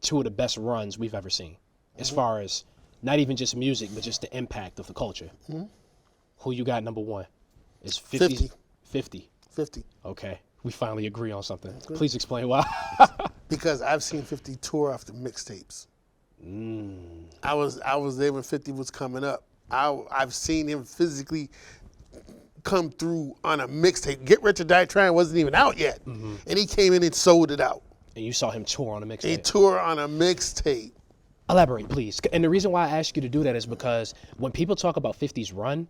two of the best runs we've ever seen, as far as not even just music, but just the impact of the culture. Who you got number one? Is 50? 50. 50. Okay. We finally agree on something. Please explain why. Because I've seen 50 tour off the mixtapes. I was there when 50 was coming up. I've seen him physically come through on a mixtape. Get Rich or Die Trying wasn't even out yet. And he came in and sold it out. And you saw him tour on a mixtape. He toured on a mixtape. Elaborate, please. And the reason why I ask you to do that is because when people talk about 50's run,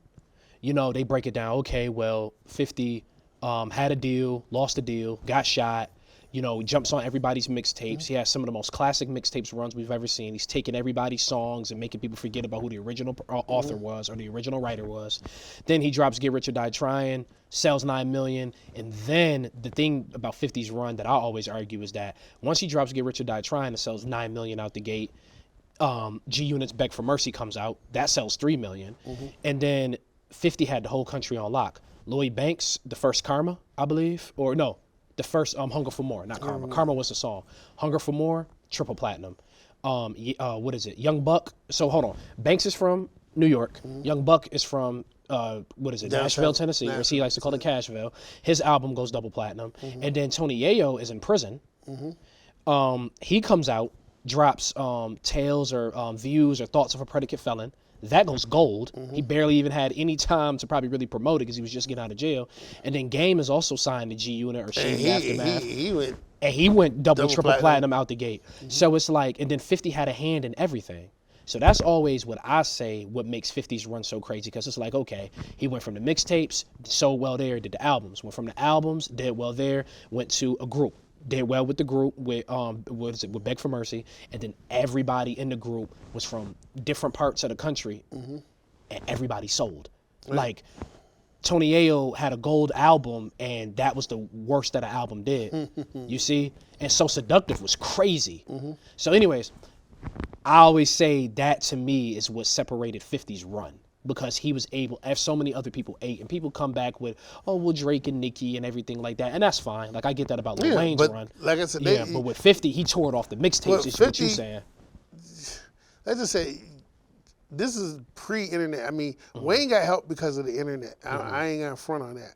they break it down. Okay, well, 50 had a deal, lost a deal, got shot, jumps on everybody's mixtapes. He has some of the most classic mixtapes runs we've ever seen. He's taking everybody's songs and making people forget about who the original author was or the original writer was. Then he drops Get Rich or Die Trying, sells 9 million. And then the thing about 50's run that I always argue is that once he drops Get Rich or Die Trying and sells 9 million out the gate, G-Unit's Beg for Mercy comes out. That sells 3 million. And then 50 had the whole country on lock. Lloyd Banks, the first Karma, I believe, or no, the first Hunger for More, not Karma. Karma was the song. Hunger for More, triple platinum. What is it? Young Buck. So hold on. Banks is from New York. Young Buck is from Nashville, Tennessee, or as he likes to call it, Cashville. His album goes double platinum. And then Tony Yayo is in prison. He comes out, drops Tales or Views or Thoughts of a Predicate Felon. That goes gold. He barely even had any time to probably really promote it because he was just getting out of jail. And then Game is also signed to G-Unit or Shady Aftermath. He went double triple platinum out the gate. So it's like, and then 50 had a hand in everything. So that's always what I say, what makes 50's run so crazy, because it's like, okay, he went from the mixtapes, sold well there, did the albums. Went from the albums, did well there, went to a group. Did well with the group with with Beg for Mercy, and then everybody in the group was from different parts of the country, and everybody sold. Like Tony Yayo had a gold album, and that was the worst that an album did. You see, and So Seductive was crazy. So, anyways, I always say that to me is what separated 50's run. Because he was able, as so many other people ate, and people come back with, oh, well, Drake and Nicki and everything like that, and that's fine. Like, I get that about Lil Wayne's run. Like I said, but with 50, he toured off the mixtapes. Is what you're saying? Let's just say, this is pre-internet. I mean, Wayne got help because of the internet. I ain't got front on that.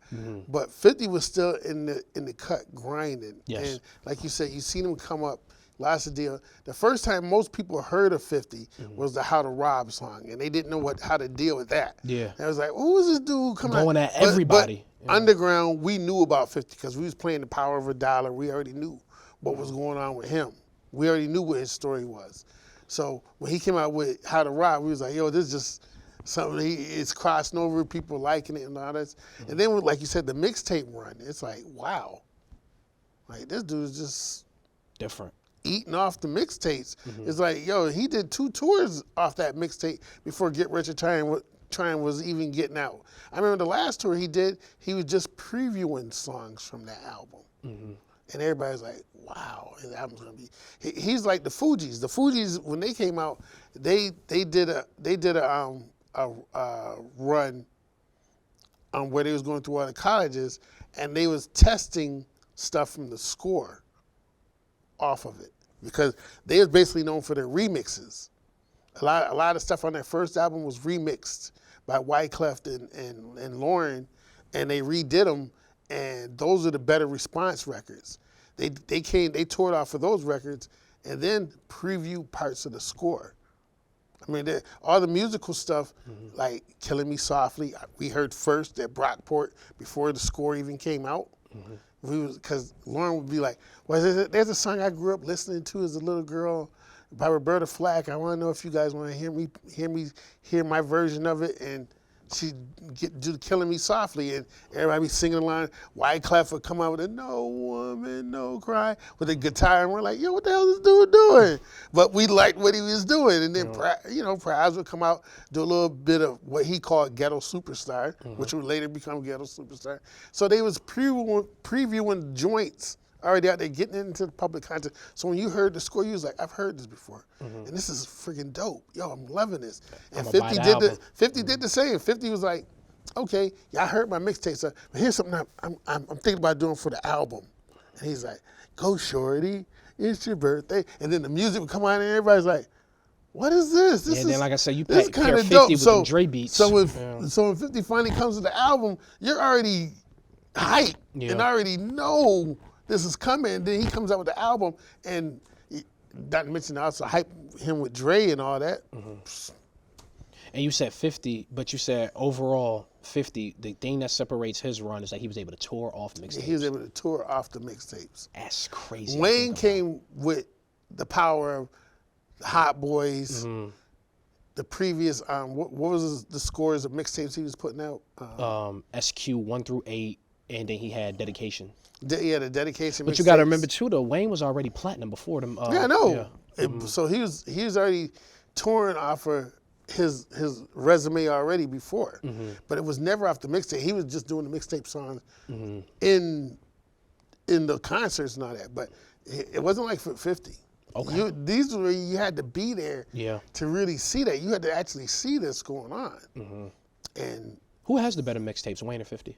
But 50 was still in the cut grinding. Yes. And like you said, you seen him come up. Lots of deal. The first time most people heard of 50 was the How to Rob song, and they didn't know how to deal with that. Yeah. And I was like, who was this dude coming Going out? at everybody. But underground, we knew about 50 because we was playing The Power of a Dollar. We already knew what was going on with him. We already knew what his story was. So when he came out with How to Rob, we was like, yo, this is just something, it's crossing over, people liking it and all that. And then, like you said, the mixtape run, it's like, wow. Like, this dude is just different. Eating off the mixtapes. It's like, yo, he did 2 tours off that mixtape before Get Rich or Trying was even getting out. I remember the last tour he did, he was just previewing songs from that album. And everybody's like, wow, his album's gonna be. He's like the Fugees. The Fugees, when they came out, they did a run where they was going through all the colleges, and they was testing stuff from the score off of it, because they was basically known for their remixes. A lot of stuff on their first album was remixed by Wyclef and Lauren, and they redid them. And those are the better response records. They toured off of those records and then preview parts of the score. I mean, all the musical stuff, like Killing Me Softly, we heard first at Brockport before the score even came out. Because Lauren would be like, well, there's a song I grew up listening to as a little girl by Roberta Flack. I want to know if you guys want to hear my version of it. And she'd do Killing Me Softly, and everybody be singing along. Wyclef would come out with a No Woman, No Cry with a guitar, and we're like, yo, what the hell is this dude doing? But we liked what he was doing. And then, Praz would come out, do a little bit of what he called Ghetto Superstar, which would later become Ghetto Superstar. So they was previewing joints already out there, getting into the public content. So when you heard the score, you was like, I've heard this before. And this is freaking dope. Yo, I'm loving this. And 50 did the same. 50 was like, okay, yeah, I heard my mixtape, so, but here's something I'm thinking about doing for the album. And he's like, go shorty, it's your birthday. And then the music would come on and everybody's like, what is this? Then like I said, you pair 50 dope. with them Dre beats. So when 50 finally comes to the album, you're already hyped and already know this is coming. Then he comes out with the album, and not to mention also hype him with Dre and all that. And you said 50, but you said overall 50, the thing that separates his run is that he was able to tour off mixtapes. He was able to tour off the mixtapes. That's crazy. Wayne came with the power of Hot Boys, the previous, what was the scores of mixtapes he was putting out? SQ 1 through 8, and then he had Dedication. The Dedication. But you got to remember too, though, Wayne was already platinum before them. Yeah, I know. So he was already touring off of his resume already before, but it was never off the mixtape. He was just doing the mixtape songs in the concerts and all that. But it wasn't like for 50. Okay. These were where you had to be there to really see that. You had to actually see this going on. And who has the better mixtapes, Wayne or 50?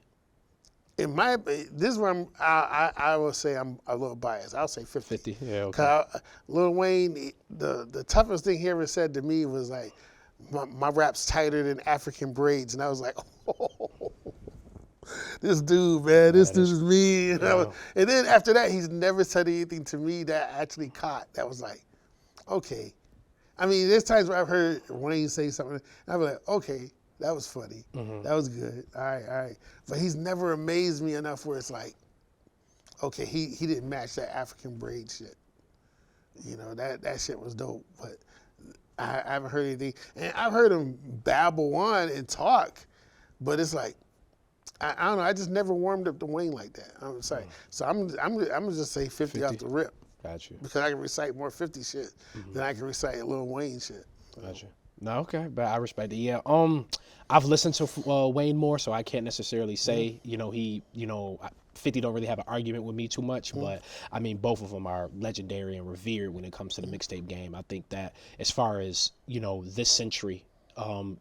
This is where I will say I'm a little biased. I'll say 50. 50, yeah, okay. Cause Lil Wayne, the toughest thing he ever said to me was like, my rap's tighter than African braids, and I was like, oh, this dude, man, this dude is me. And then after that, he's never said anything to me that actually caught. That was like, okay. I mean, there's times where I've heard Wayne say something, and I'm like, okay. That was funny. That was good. All right. But he's never amazed me enough where it's like, okay, he didn't match that African braid shit. You know, that shit was dope. But I haven't heard anything. And I've heard him babble on and talk, but it's like, I don't know. I just never warmed up to Wayne like that. I'm sorry. So I'm gonna just say 50 off the rip. Got you. Because I can recite more 50 shit than I can recite Lil Wayne shit. Got you. No, okay, but I respect it. Yeah, I've listened to Wayne more, so I can't necessarily say, 50 don't really have an argument with me too much, but I mean, both of them are legendary and revered when it comes to the mixtape game. I think that as far as, this century,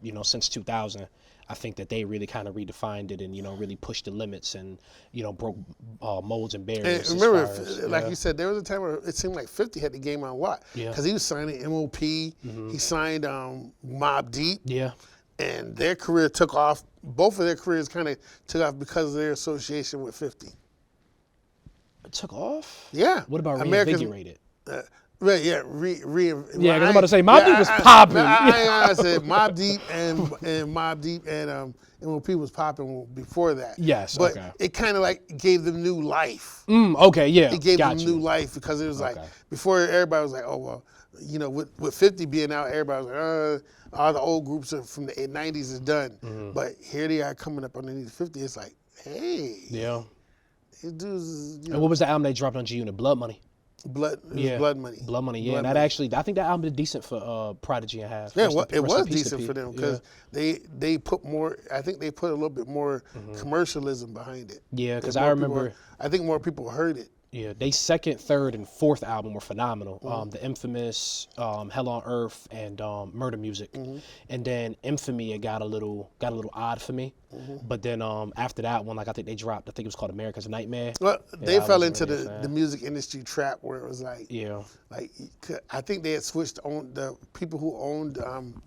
you know, since 2000. I think that they really kind of redefined it and, you know, really pushed the limits and, you know, broke molds and barriers. And remember, like you said, there was a time where it seemed like 50 had the game on lock. Yeah. Because he was signing MOP, he signed Mobb Deep. Yeah. And their career took off. Both of their careers kind of took off because of their association with 50. It took off? Yeah. What about Reinvigorated? Right, yeah, because I'm about to say Mobb Deep was popping. I said Mobb Deep and Mobb Deep and MOP was popping before that. Yes, but okay. it kind of like gave them new life. Okay, yeah. It gave them new life because it was like before everybody was like, oh well, you know, with 50 being out, everybody was like, all the old groups from the 90s is done. But here they are coming up underneath 50. It's like, hey, yeah. These dudes. You know, and what was the album they dropped on G Unit? Blood Money. Blood Money. Blood Money, yeah. Blood and that Money. Actually, I think that album is decent for Prodigy and Has. Yeah, it was decent for them because they put more. I think they put a little bit more commercialism behind it. Yeah, because I remember. I think more people heard it. Yeah, they second, third, and fourth album were phenomenal. The infamous Hell on Earth and Murder Music, and then Infamy it got a little odd for me. But then after that one, like I think they dropped. I think it was called America's Nightmare. Well, they fell into the music industry trap where it was like, like I think they had switched on the people who owned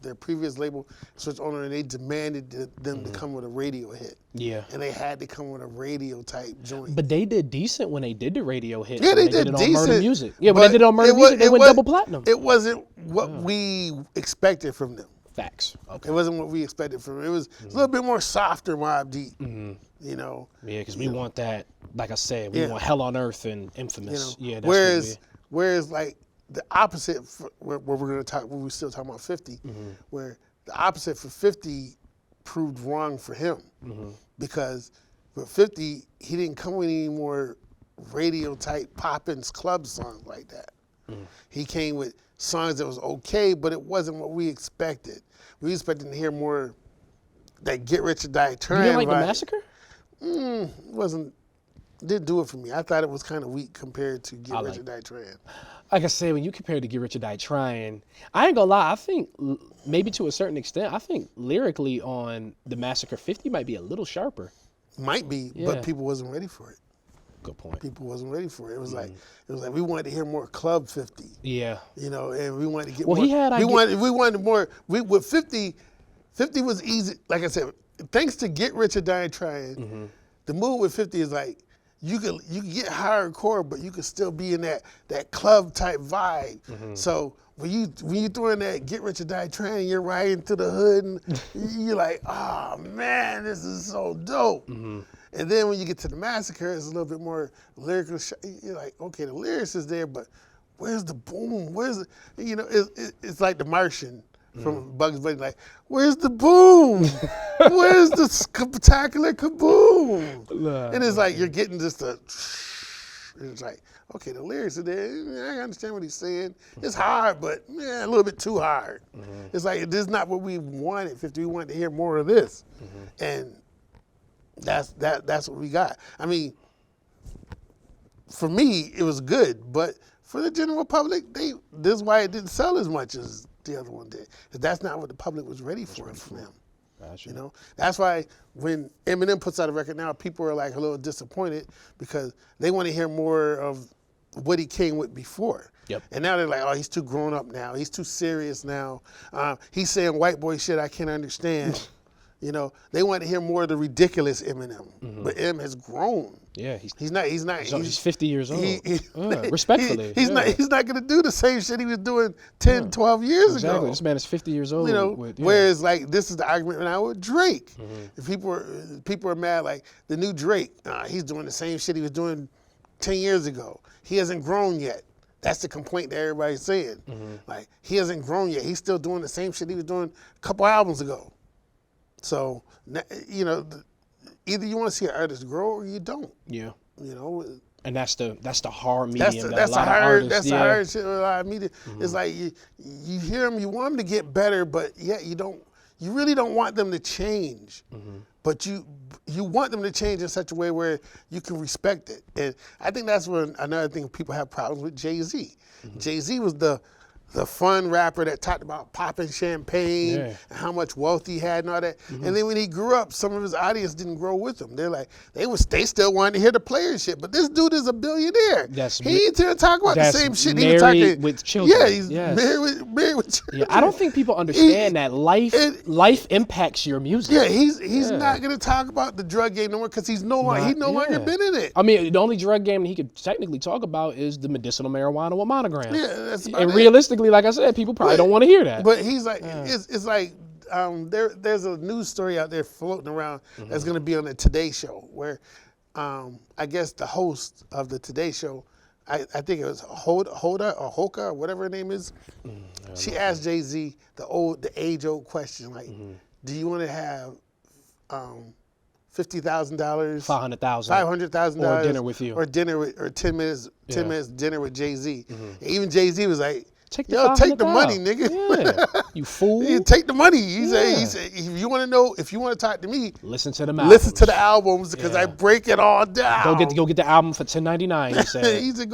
their previous label switched owner and they demanded them to come with a radio hit. Yeah, and they had to come with a radio type joint. But they did decent when they did the radio hit. Yeah, they did it decent. On Murder Music. Yeah, when they did it on Murder Music, they went double platinum. It wasn't what we expected from them. Facts. Okay. It wasn't what we expected from them. It was a little bit more softer Mobb Deep. You know. Yeah, because we want that. Like I said, we want Hell on Earth and Infamous. You know? Yeah. That's whereas like the opposite, where we're going to talk, when we're still talking about 50, where the opposite for 50 proved wrong for him because with 50 he didn't come with any more radio type poppin' club songs like that. He came with songs that was okay, but it wasn't what we expected. We expected to hear more that Get Rich or Die Trying. You didn't like the Massacre? Didn't do it for me. I thought it was kind of weak compared to Get Rich or Die Trying. Like I said, when you compare it to Get Rich or Die Trying, I ain't gonna lie, I think maybe to a certain extent, I think lyrically on the Massacre 50 might be a little sharper. Might be, but people wasn't ready for it. Good point. People wasn't ready for it. It was like we wanted to hear more Club 50. Yeah. You know, and we wanted to get more. We wanted more. With 50 was easy. Like I said, thanks to Get Rich or Die Trying, the move with 50 is like you can get hardcore, but you can still be in that club type vibe. So when you throw in that Get Rich or Die Trying, you're riding through the hood and you're like, oh man, this is so dope. And then when you get to the Massacre, it's a little bit more lyrical. You're like, okay, the lyrics is there, but where's the boom? Where's the, you know, it's like The Martian from Bugs Bunny. Like, where's the boom? Where's the spectacular kaboom? And it's like you're getting just it's like, okay, the lyrics are there. I understand what he's saying. It's hard, but a little bit too hard. It's like this is not what we wanted. 50, we wanted to hear more of this, and that's what we got. I mean, for me, it was good, but for the general public, this is why it didn't sell as much as the other one did. Because that's not what the public was ready for from him. Gotcha. You know, that's why when Eminem puts out a record now, people are like a little disappointed because they want to hear more of what he came with before. Yep. And now they're like, oh, he's too grown up now. He's too serious now. He's saying white boy shit I can't understand. You know, they want to hear more of the ridiculous Eminem. But M has grown. Yeah, he's 50 years old. Respectfully. He's not going to do the same shit he was doing 10, 12 years ago. This man is 50 years old. You know, whereas like this is the argument now with Drake. If people are mad like the new Drake, he's doing the same shit he was doing 10 years ago. He hasn't grown yet. That's the complaint that everybody's saying. Like, he hasn't grown yet. He's still doing the same shit he was doing a couple albums ago. So, you know, either you want to see an artist grow or you don't. Yeah. You know. And that's the hard medium. That's the hard shit with a lot of media. It's like you hear them, you want them to get better, but yet you really don't want them to change. But you want them to change in such a way where you can respect it. And I think that's where another thing people have problems with Jay-Z. Jay-Z was the the fun rapper that talked about popping champagne and how much wealth he had and all that. And then when he grew up, some of his audience didn't grow with him. They're like, they still wanted to hear the player shit. But this dude is a billionaire. He ain't here to talk about the same shit. He was talking with children. Yeah, he's married with children. Yeah, I don't think people understand that life impacts your music. Yeah, he's not gonna talk about the drug game no more because he's no longer been in it. I mean, the only drug game he could technically talk about is the medicinal marijuana with Monogram. Yeah, that's about and it. Realistically, like I said, people probably don't want to hear that. But he's like, it's like there's a news story out there floating around that's gonna be on the Today Show where I guess the host of the Today Show, I think it was Hoda or Hoka or whatever her name is. She asked Jay-Z the age-old question like, do you want to have $50,000, $500,000, or dinner with you, or 10 minutes dinner with Jay-Z? Even Jay-Z was like, take the money, nigga. Yeah. You fool. You take the money. He said, if you want to talk to me, listen to the albums because I break it all down. Go get the album for $10.99. He said. He said,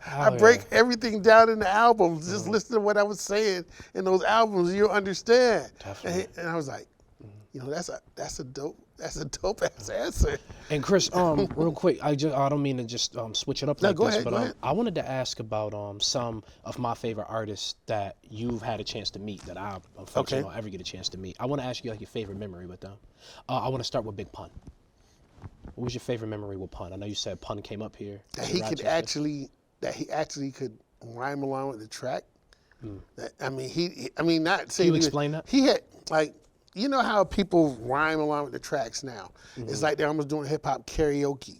I break everything down in the albums. Just listen to what I was saying in those albums. You'll understand. And I was like, that's a dope ass answer. And Chris, real quick, I don't mean to just switch it up like this, go but ahead. I wanted to ask about some of my favorite artists that you've had a chance to meet that I unfortunately don't ever get a chance to meet. I want to ask you like your favorite memory with them. I want to start with Big Pun. What was your favorite memory with Pun? I know you said Pun came up here. That he actually could rhyme along with the track. Not saying. Can you explain that? He had like. You know how people rhyme along with the tracks now? It's like they're almost doing hip-hop karaoke.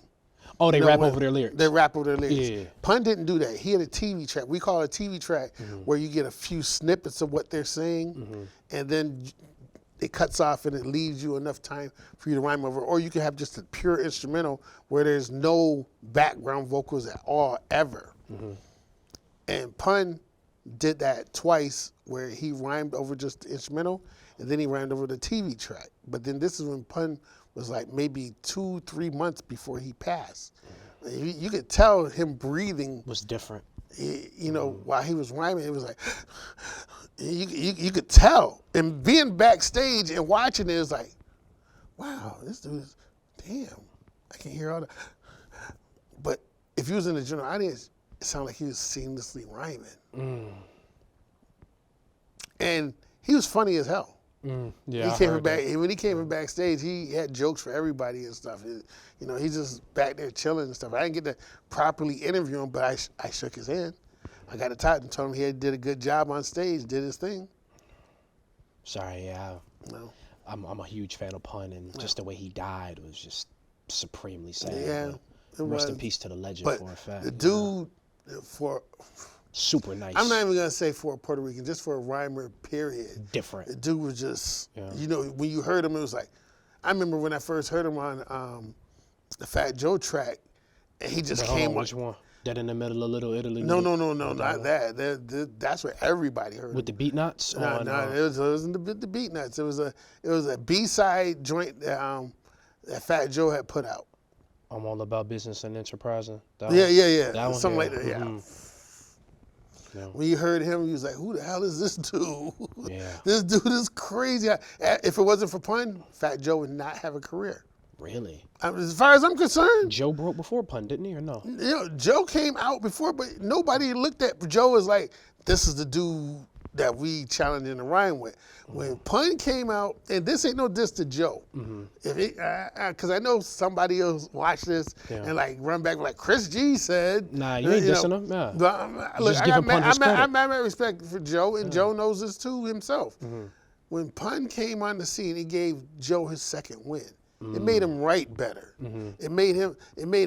Oh, they rap over their lyrics. They rap over their lyrics. Yeah. Pun didn't do that. He had a TV track. We call it a TV track where you get a few snippets of what they're saying, and then it cuts off and it leaves you enough time for you to rhyme over. Or you can have just a pure instrumental where there's no background vocals at all, ever. And Pun did that twice where he rhymed over just the instrumental, and then he ran over the TV track. But then this is when Pun was like maybe 2-3 months before he passed. You could tell him breathing was different. While he was rhyming, it was like, you could tell. And being backstage and watching it was like, wow, this dude is, damn, I can hear all the. But if he was in the general audience, it sounded like he was seamlessly rhyming. And he was funny as hell. Yeah, when he came from backstage, he had jokes for everybody and stuff. He's just back there chilling and stuff. I didn't get to properly interview him, but I shook his hand. I got to talk and told him he did a good job on stage, did his thing. Sorry, yeah. No. I'm a huge fan of Pun, and just the way he died was just supremely sad. Yeah, rest in peace to the legend for a fact. The dude, super nice. I'm not even gonna say for a Puerto Rican, just for a rhymer, period. Different. The dude was just, when you heard him, it was like, I remember when I first heard him on the Fat Joe track, and he just came. Which one? Dead in the Middle of Little Italy? No, not that. That's what everybody heard. With the beat nuts? No, it wasn't the beat nuts. It was a B-side joint that Fat Joe had put out. I'm all about business and enterprising. Yeah. That one, something like that. Yeah. Yeah. When you heard him, you was like, who the hell is this dude? Yeah. This dude is crazy. If it wasn't for Pun, Fat Joe would not have a career. Really? As far as I'm concerned. Joe broke before Pun, didn't he, or no? Joe came out before, but nobody looked at Joe as like, this is the dude that we challenging the rhyme with. When Pun came out, and this ain't no diss to Joe, because I know somebody else watched this and like run back like Chris G said. Nah, you ain't dissing him. Yeah. Look, just giving Pun his credit. I'm mad respect for Joe, and Joe knows this too himself. When Pun came on the scene, he gave Joe his second win. It made him write better. It made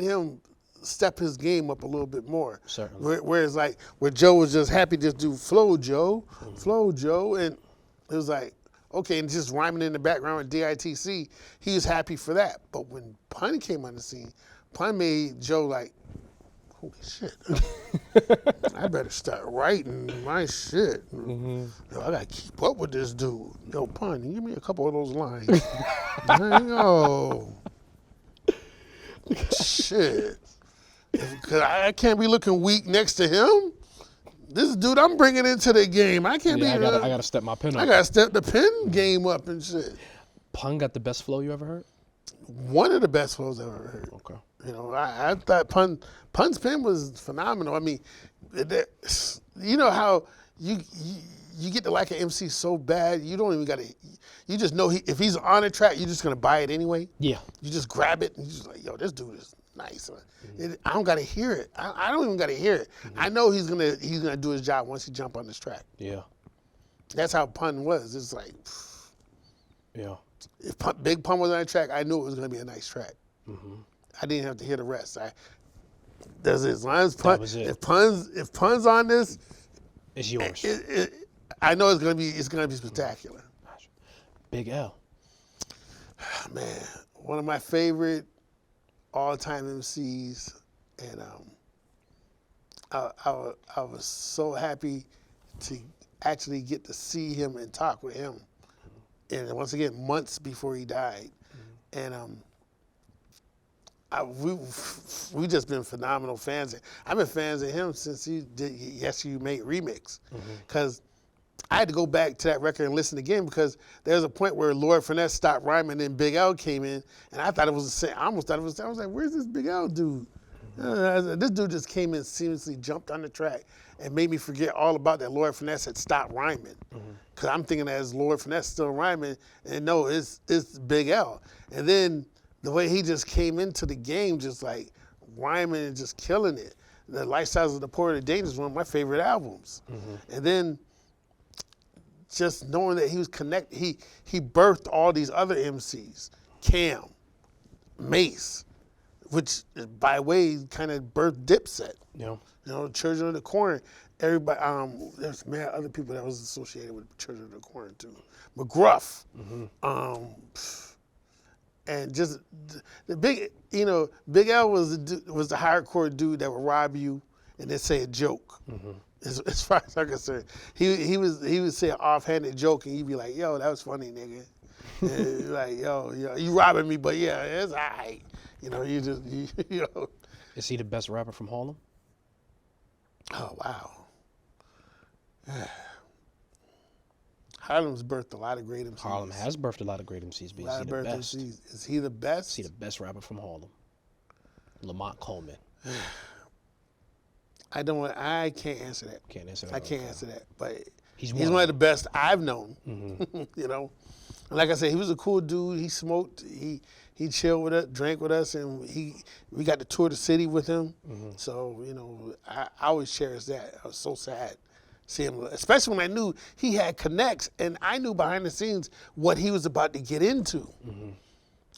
him step his game up a little bit more. Certainly. Whereas like where Joe was just happy to do flow Joe, and it was like, okay, and just rhyming in the background with DITC, he was happy for that. But when Pun came on the scene, Pun made Joe like, holy shit, I better start writing my shit. Yo, I gotta keep up with this dude. Yo, Pun, give me a couple of those lines. Yo, shit. Because I can't be looking weak next to him. this dude I'm bringing into the game. I can't be. I gotta step my pen up. I gotta step the pen game up and shit. Pun got the best flow you ever heard? One of the best flows I've ever heard. Okay. You know, I thought Pun's pen was phenomenal. I mean, you know how you get to like an MC so bad, you don't even gotta. You just know if he's on a track, you're just gonna buy it anyway. Yeah. You just grab it and you're just like, yo, this dude is nice. I don't gotta hear it. I don't even gotta hear it. I know he's gonna do his job once he jump on this track. Yeah. That's how Pun was. It's like, yeah. If Big Pun was on the track, I knew it was gonna be a nice track. I didn't have to hear the rest. As long as Pun, if Pun's on this, it's yours. I know it's gonna be spectacular. Big L. Man, one of my favorite all-time MCs, and I was so happy to actually get to see him and talk with him. And once again, months before he died, and we just been phenomenal fans. I've been fans of him since he did Yes You Made Remix, because I had to go back to that record and listen again, because there was a point where Lord Finesse stopped rhyming and then Big L came in, and I thought it was the same. I almost thought it was. I was like, "Where's this Big L dude?" This dude just came in, seamlessly jumped on the track, and made me forget all about that Lord Finesse had stopped rhyming. Because I'm thinking that as Lord Finesse still rhyming, and no, it's Big L. And then the way he just came into the game, just like rhyming and just killing it. The Lifestyles of the Poor and the Dangerous is one of my favorite albums. And then just knowing that he was connected, he birthed all these other MCs, Cam, Mace, which by way kind of birthed Dipset. Yeah. You know, Children of the Corn. Everybody, there's many other people that was associated with Children of the Corn too. McGruff, and just the big, Big L was the hardcore dude that would rob you and then say a joke. As far as I'm concerned, he would say an offhanded joke and you'd be like, "Yo, that was funny, nigga." And like, yo, you robbing me, but yeah, it's all right. You know. Is he the best rapper from Harlem? Oh wow. Harlem's birthed a lot of great MCs. Harlem has birthed a lot of great MCs, but is he the best? Is he the best? Is he the best rapper from Harlem? Lamont Coleman. I can't answer that. Can't answer that. I can't answer that. But he's one of the best I've known. You know, and like I said, he was a cool dude. He smoked. He chilled with us, drank with us, and we got to tour the city with him. So I always cherish that. I was so sad see him, especially when I knew he had connects, and I knew behind the scenes what he was about to get into.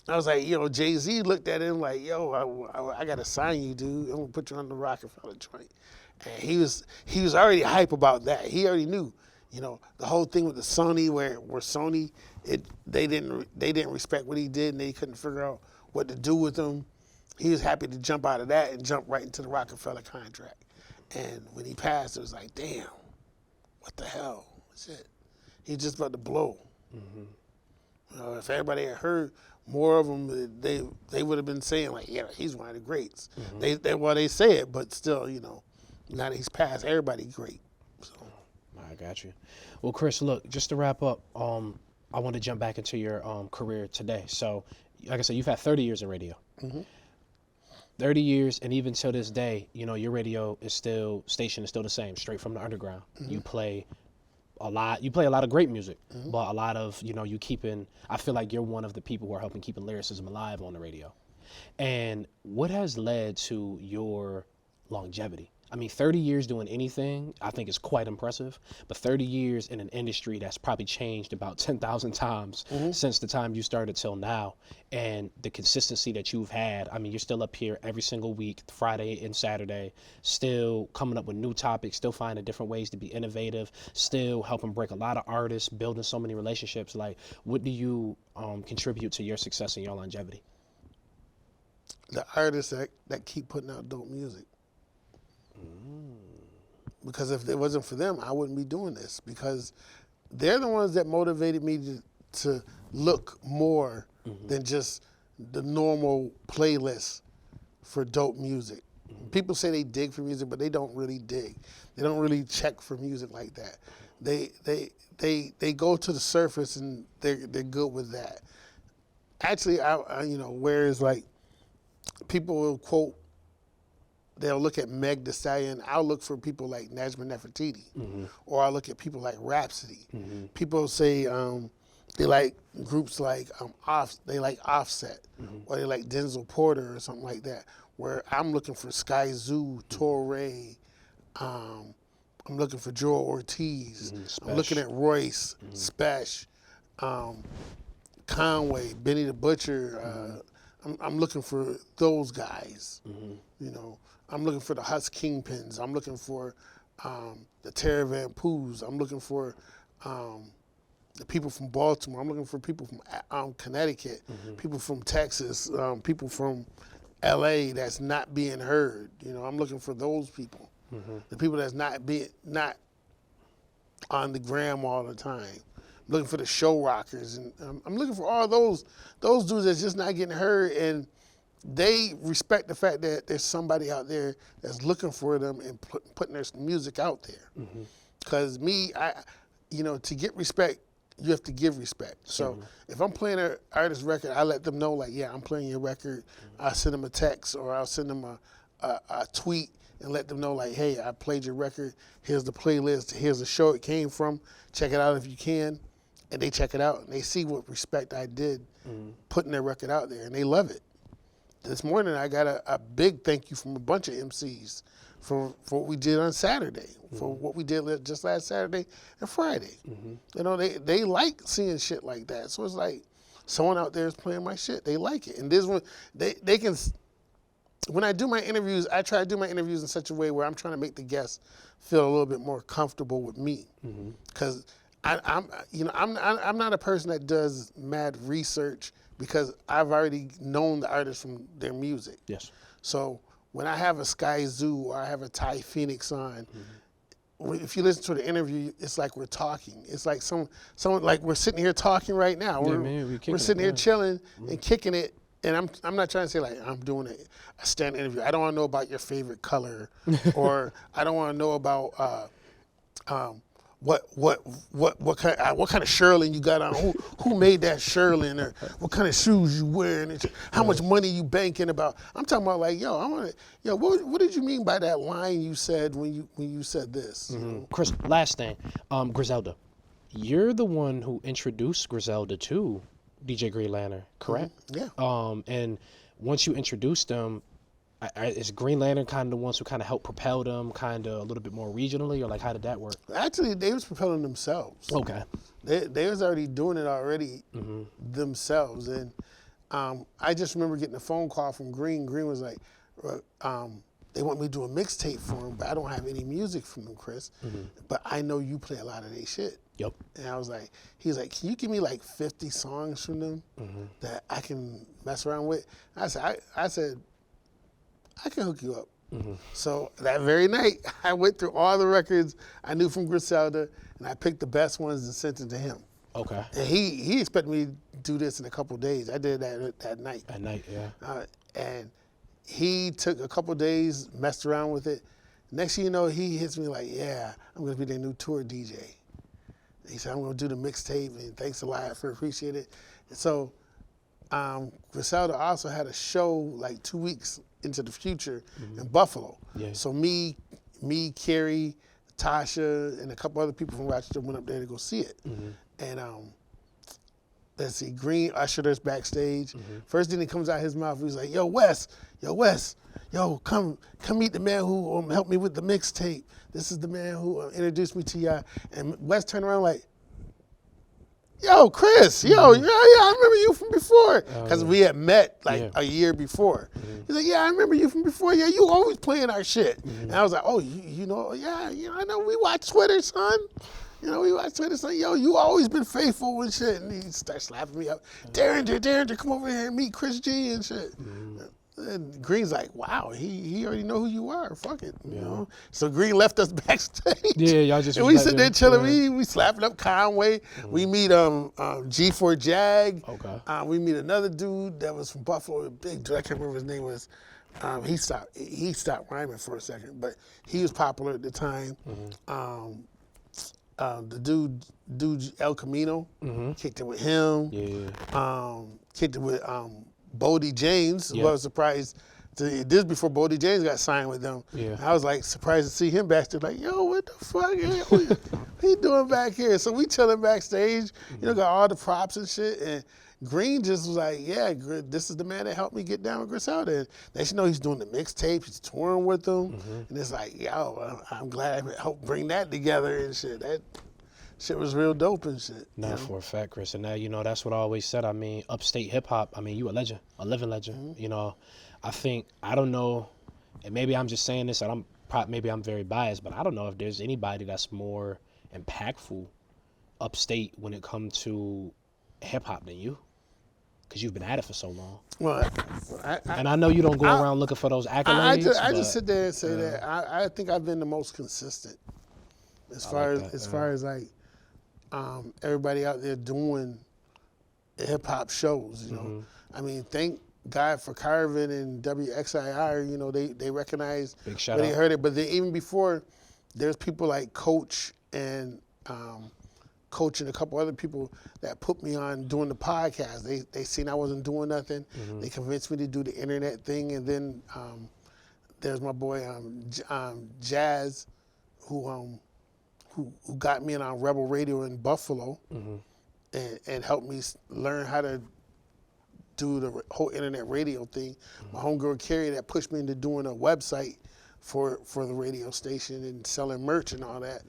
I was like, Jay-Z looked at him like, yo, I got to sign you, dude. I'm going to put you on the Rockefeller joint. And he was already hype about that. He already knew, the whole thing with the Sony where Sony, they didn't respect what he did and they couldn't figure out what to do with him. He was happy to jump out of that and jump right into the Rockefeller contract. And when he passed, it was like, damn, what the hell? Shit. He's just about to blow. If everybody had heard more of him, they would have been saying like, yeah, he's one of the greats. They say it, but still, now that he's passed, everybody great. So. I got you. Well, Chris, look, just to wrap up, I want to jump back into your career today. So, like I said, you've had 30 years of radio. 30 years, and even to this day, your radio station is still the same, straight from the underground. You play a lot of great music, but a lot of, I feel like you're one of the people who are helping keeping lyricism alive on the radio. And what has led to your longevity? I mean, 30 years doing anything, I think is quite impressive, but 30 years in an industry that's probably changed about 10,000 times since the time you started till now, and the consistency that you've had. I mean, you're still up here every single week, Friday and Saturday, still coming up with new topics, still finding different ways to be innovative, still helping break a lot of artists, building so many relationships. Like, what do you contribute to your success and your longevity? The artists that keep putting out dope music. Because if it wasn't for them, I wouldn't be doing this, because they're the ones that motivated me to look more than just the normal playlist for dope music. People say they dig for music, but they don't really dig. They don't really check for music like that. They go to the surface and they're good with that. Actually, whereas like people will quote, they'll look at Meg Thee Stallion. I'll look for people like Najma Nefertiti, or I'll look at people like Rhapsody. People say they like groups like they like Offset, or they like Denzel Porter or something like that. Where I'm looking for Sky Zoo, Torre, I'm looking for Joel Ortiz, I'm looking at Royce, Spesh, Conway, Benny the Butcher. I'm looking for those guys. You know, I'm looking for the Huts Kingpins. I'm looking for the Terra Van Poos. I'm looking for the people from Baltimore. I'm looking for people from Connecticut, people from Texas, people from LA that's not being heard. You know, I'm looking for those people. The people that's not on the gram all the time. I'm looking for the show rockers, and I'm looking for all those dudes that's just not getting heard, and they respect the fact that there's somebody out there that's looking for them and putting their music out there. Because to get respect, you have to give respect. So if I'm playing an artist record, I let them know, like, yeah, I'm playing your record. I'll send them a text, or I'll send them a tweet and let them know, like, hey, I played your record. Here's the playlist. Here's the show it came from. Check it out if you can. And they check it out, and they see what respect I did putting their record out there, and they love it. This morning, I got a big thank you from a bunch of MCs for what we did on Saturday, for what we did just last Saturday and Friday. You know, they like seeing shit like that. So it's like someone out there is playing my shit. They like it. And this one, they can, when I do my interviews, I try to do my interviews in such a way where I'm trying to make the guests feel a little bit more comfortable with me. Because I'm not a person that does mad research, because I've already known the artist from their music. Yes. So when I have a Sky Zoo or I have a Ty Phoenix on, if you listen to the interview, it's like we're talking. It's like someone like we're sitting here talking right now. We're sitting here chilling and kicking it. And I'm not trying to say like I'm doing a stand interview. I don't want to know about your favorite color, or I don't want to know about what kind of shearling you got on? Who made that shearling, or what kind of shoes you wearing? And how much money you banking about? I'm talking about like, what did you mean by that line you said when you said this? Chris, last thing, Griselda, you're the one who introduced Griselda to DJ Green Lantern, correct? Yeah. And once you introduced them, is Green Lantern kind of the ones who kind of helped propel them kind of a little bit more regionally, or like how did that work? Actually, they was propelling themselves. Okay. They was already doing it already themselves. And I just remember getting a phone call from Green. Green was like, they want me to do a mixtape for them, but I don't have any music from them, Chris. But I know you play a lot of their shit. Yep. And I was like, he was like, can you give me like 50 songs from them that I can mess around with? I said, I can hook you up. So that very night, I went through all the records I knew from Griselda, and I picked the best ones and sent it to him. Okay. And he expected me to do this in a couple of days. I did that night. At night, yeah. And he took a couple of days, messed around with it. Next thing you know, he hits me like, yeah, I'm going to be their new tour DJ. He said, I'm going to do the mixtape, and thanks a lot, I appreciate it. And so Griselda also had a show like 2 weeks into the future in Buffalo. Yeah. So me, Carrie, Tasha, and a couple other people from Rochester went up there to go see it. And let's see, Green ushered us backstage. First thing that comes out of his mouth, he was like, yo, Wes, come meet the man who helped me with the mixtape. This is the man who introduced me to y'all. And Wes turned around like, yo, Chris, yeah, I remember you from before. Because we had met like a year before. He's like, yeah, I remember you from before. Yeah, you always playing our shit. And I was like, oh, you know, I know, we watch Twitter, son. You know, we watch Twitter, son. Yo, you always been faithful and shit. And he starts slapping me up. Derringer, come over here and meet Chris G and shit. And Green's like, wow, he already know who you are. Fuck it, you know. So Green left us backstage. Yeah, y'all just. And we sit there chilling. We slapping up Conway. We meet G4 Jag. Okay. We meet another dude that was from Buffalo, a big dude. I can't remember his name was, He stopped rhyming for a second, but he was popular at the time. The dude El Camino, kicked it with him. Kicked it with Bodie James, who I was surprised. This before Bodie James got signed with them. I was like surprised to see him backstage. Like, yo, what the fuck? What he doing back here? So we chilling backstage. You know, got all the props and shit. And Green just was like, yeah, this is the man that helped me get down with Griselda. And they should know he's doing the mixtape. He's touring with them. And it's like, yo, I'm glad I helped bring that together and shit. That shit was real dope and shit. No, for a fact, Chris. And now, you know, that's what I always said. I mean, upstate hip hop, I mean, you a legend, a living legend. You know, I don't know, and maybe I'm just saying this, and maybe I'm very biased, but I don't know if there's anybody that's more impactful upstate when it comes to hip hop than you. Because you've been at it for so long. Well, I know you don't go around looking for those accolades. I just sit there and say that I think I've been the most consistent as far as like everybody out there doing hip hop shows. You know, I mean, thank God for Carvin and WXIR. You know, they recognized when they heard it. But then even before, there's people like Coach and Coach and a couple other people that put me on doing the podcast. They seen I wasn't doing nothing. They convinced me to do the internet thing. And then there's my boy Jazz, who got me on Rebel Radio in Buffalo, and helped me learn how to do the whole internet radio thing. My homegirl Carrie that pushed me into doing a website for the radio station and selling merch and all that.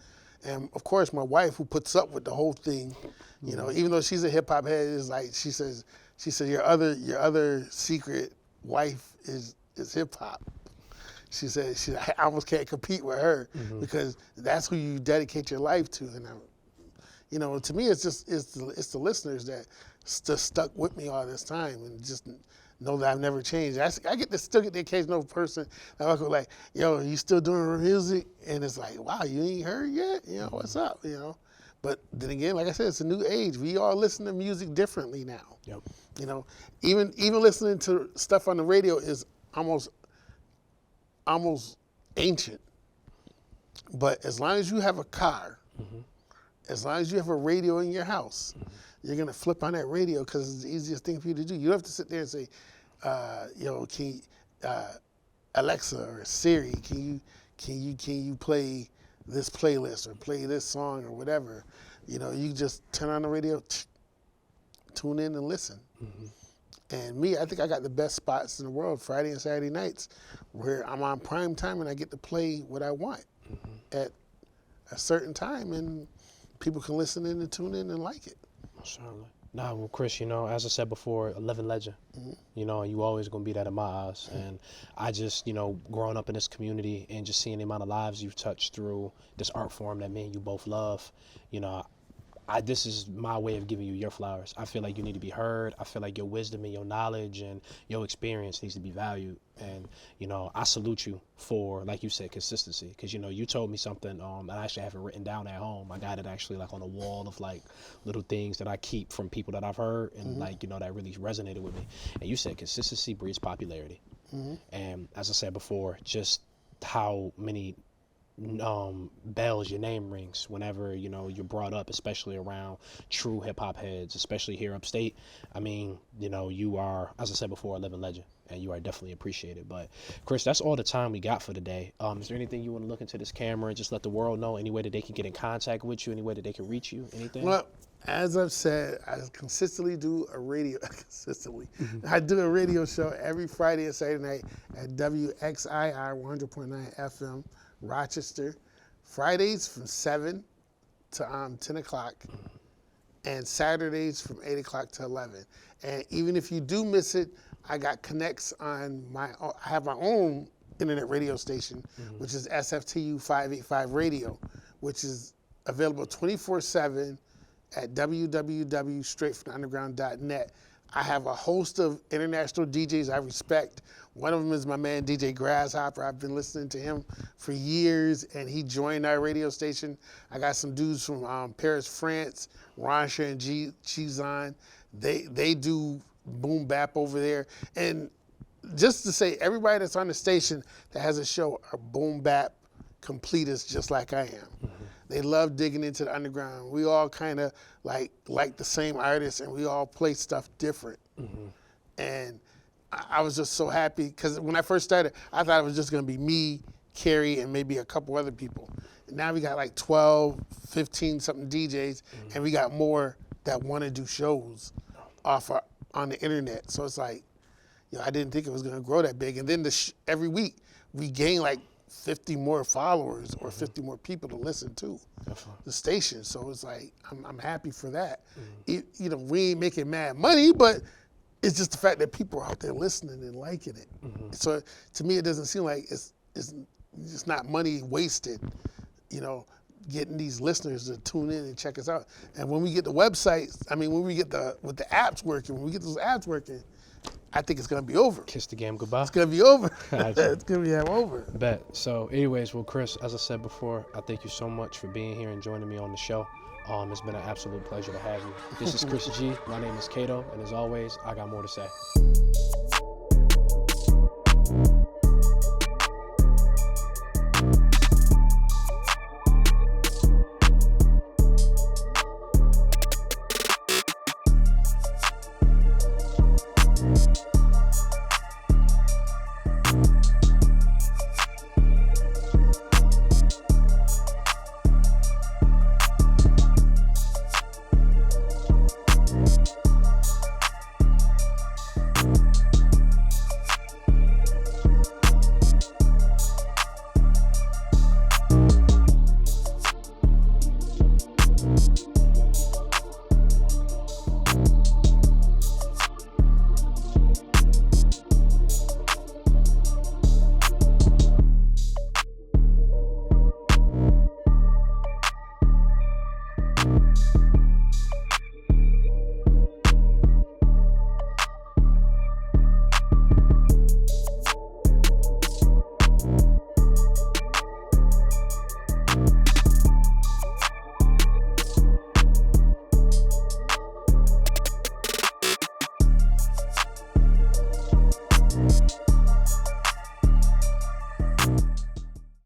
And of course, my wife, who puts up with the whole thing, you know, even though she's a hip hop head, is like she says your other secret wife is hip hop. She said I almost can't compete with her because that's who you dedicate your life to. And you know, to me, it's the listeners that stuck with me all this time and just know that I've never changed. I still get the occasional person that I go like, yo, you still doing music? And it's like, wow, you ain't heard yet? You know, what's up? You know? But then again, like I said, it's a new age. We all listen to music differently now. Yep. You know, even listening to stuff on the radio is almost ancient. But as long as you have a car, as long as you have a radio in your house, you're gonna flip on that radio because it's the easiest thing for you to do. You don't have to sit there and say, can Alexa or Siri, can you play this playlist or play this song or whatever? You know, you just turn on the radio, tune in and listen. And me, I think I got the best spots in the world, Friday and Saturday nights, where I'm on prime time and I get to play what I want at a certain time, and people can listen in and tune in and like it. Certainly. Nah, well, Chris, you know, as I said before, a living legend. You know, you always gonna be that in my eyes. And I just, you know, growing up in this community and just seeing the amount of lives you've touched through this art form that me and you both love, you know, this is my way of giving you your flowers. I feel like you need to be heard. I feel like your wisdom and your knowledge and your experience needs to be valued. And, you know, I salute you for, like you said, consistency. Because, you know, you told me something, I actually have it written down at home. I got it actually like on a wall of like little things that I keep from people that I've heard and like, you know, that really resonated with me. And you said consistency breeds popularity. And as I said before, just how many bells your name rings whenever, you know, you're brought up, especially around true hip-hop heads, especially here upstate. I mean, you know, you are, as I said before, a living legend, and you are definitely appreciated. But Chris, that's all the time we got for today. Is there anything you want to look into this camera and just let the world know, any way that they can get in contact with you, any way that they can reach you, anything? Well, as I've said, I consistently do a radio I do a radio show every Friday and Saturday night at WXIR 100.9 FM Rochester, Fridays from 7 to 10 o'clock, and Saturdays from 8 o'clock to 11. And even if you do miss it, I got connects on I have my own internet radio station, which is SFTU 585 Radio, which is available 24/7 at www.straightfromtheunderground.net. I have a host of international DJs I respect. One of them is my man, DJ Grasshopper. I've been listening to him for years, and he joined our radio station. I got some dudes from Paris, France, Ransha and Chizan. They do boom bap over there. And just to say, everybody that's on the station that has a show are boom bap completists just like I am. They love digging into the underground. We all kind of like the same artists, and we all play stuff different. And I was just so happy because when I first started, I thought it was just going to be me, Carrie, and maybe a couple other people. And now we got like 12, 15 something DJs, and we got more that want to do shows on the internet. So it's like, you know, I didn't think it was going to grow that big. And then every week we gain like 50 more followers or 50 more people to listen to the station. So it's like, I'm happy for that. You know, we ain't making mad money, but it's just the fact that people are out there listening and liking it. So to me, it doesn't seem like it's not money wasted, you know, getting these listeners to tune in and check us out. And when we get the websites, I mean, when we get with the apps working, when we get those apps working, I think it's gonna be over. Kiss the game goodbye. It's gonna be over. It's gonna be over. Bet. So anyways, well, Chris, as I said before, I thank you so much for being here and joining me on the show. It's been an absolute pleasure to have you. This is Chris G. My name is Cato, and as always, I got more to say.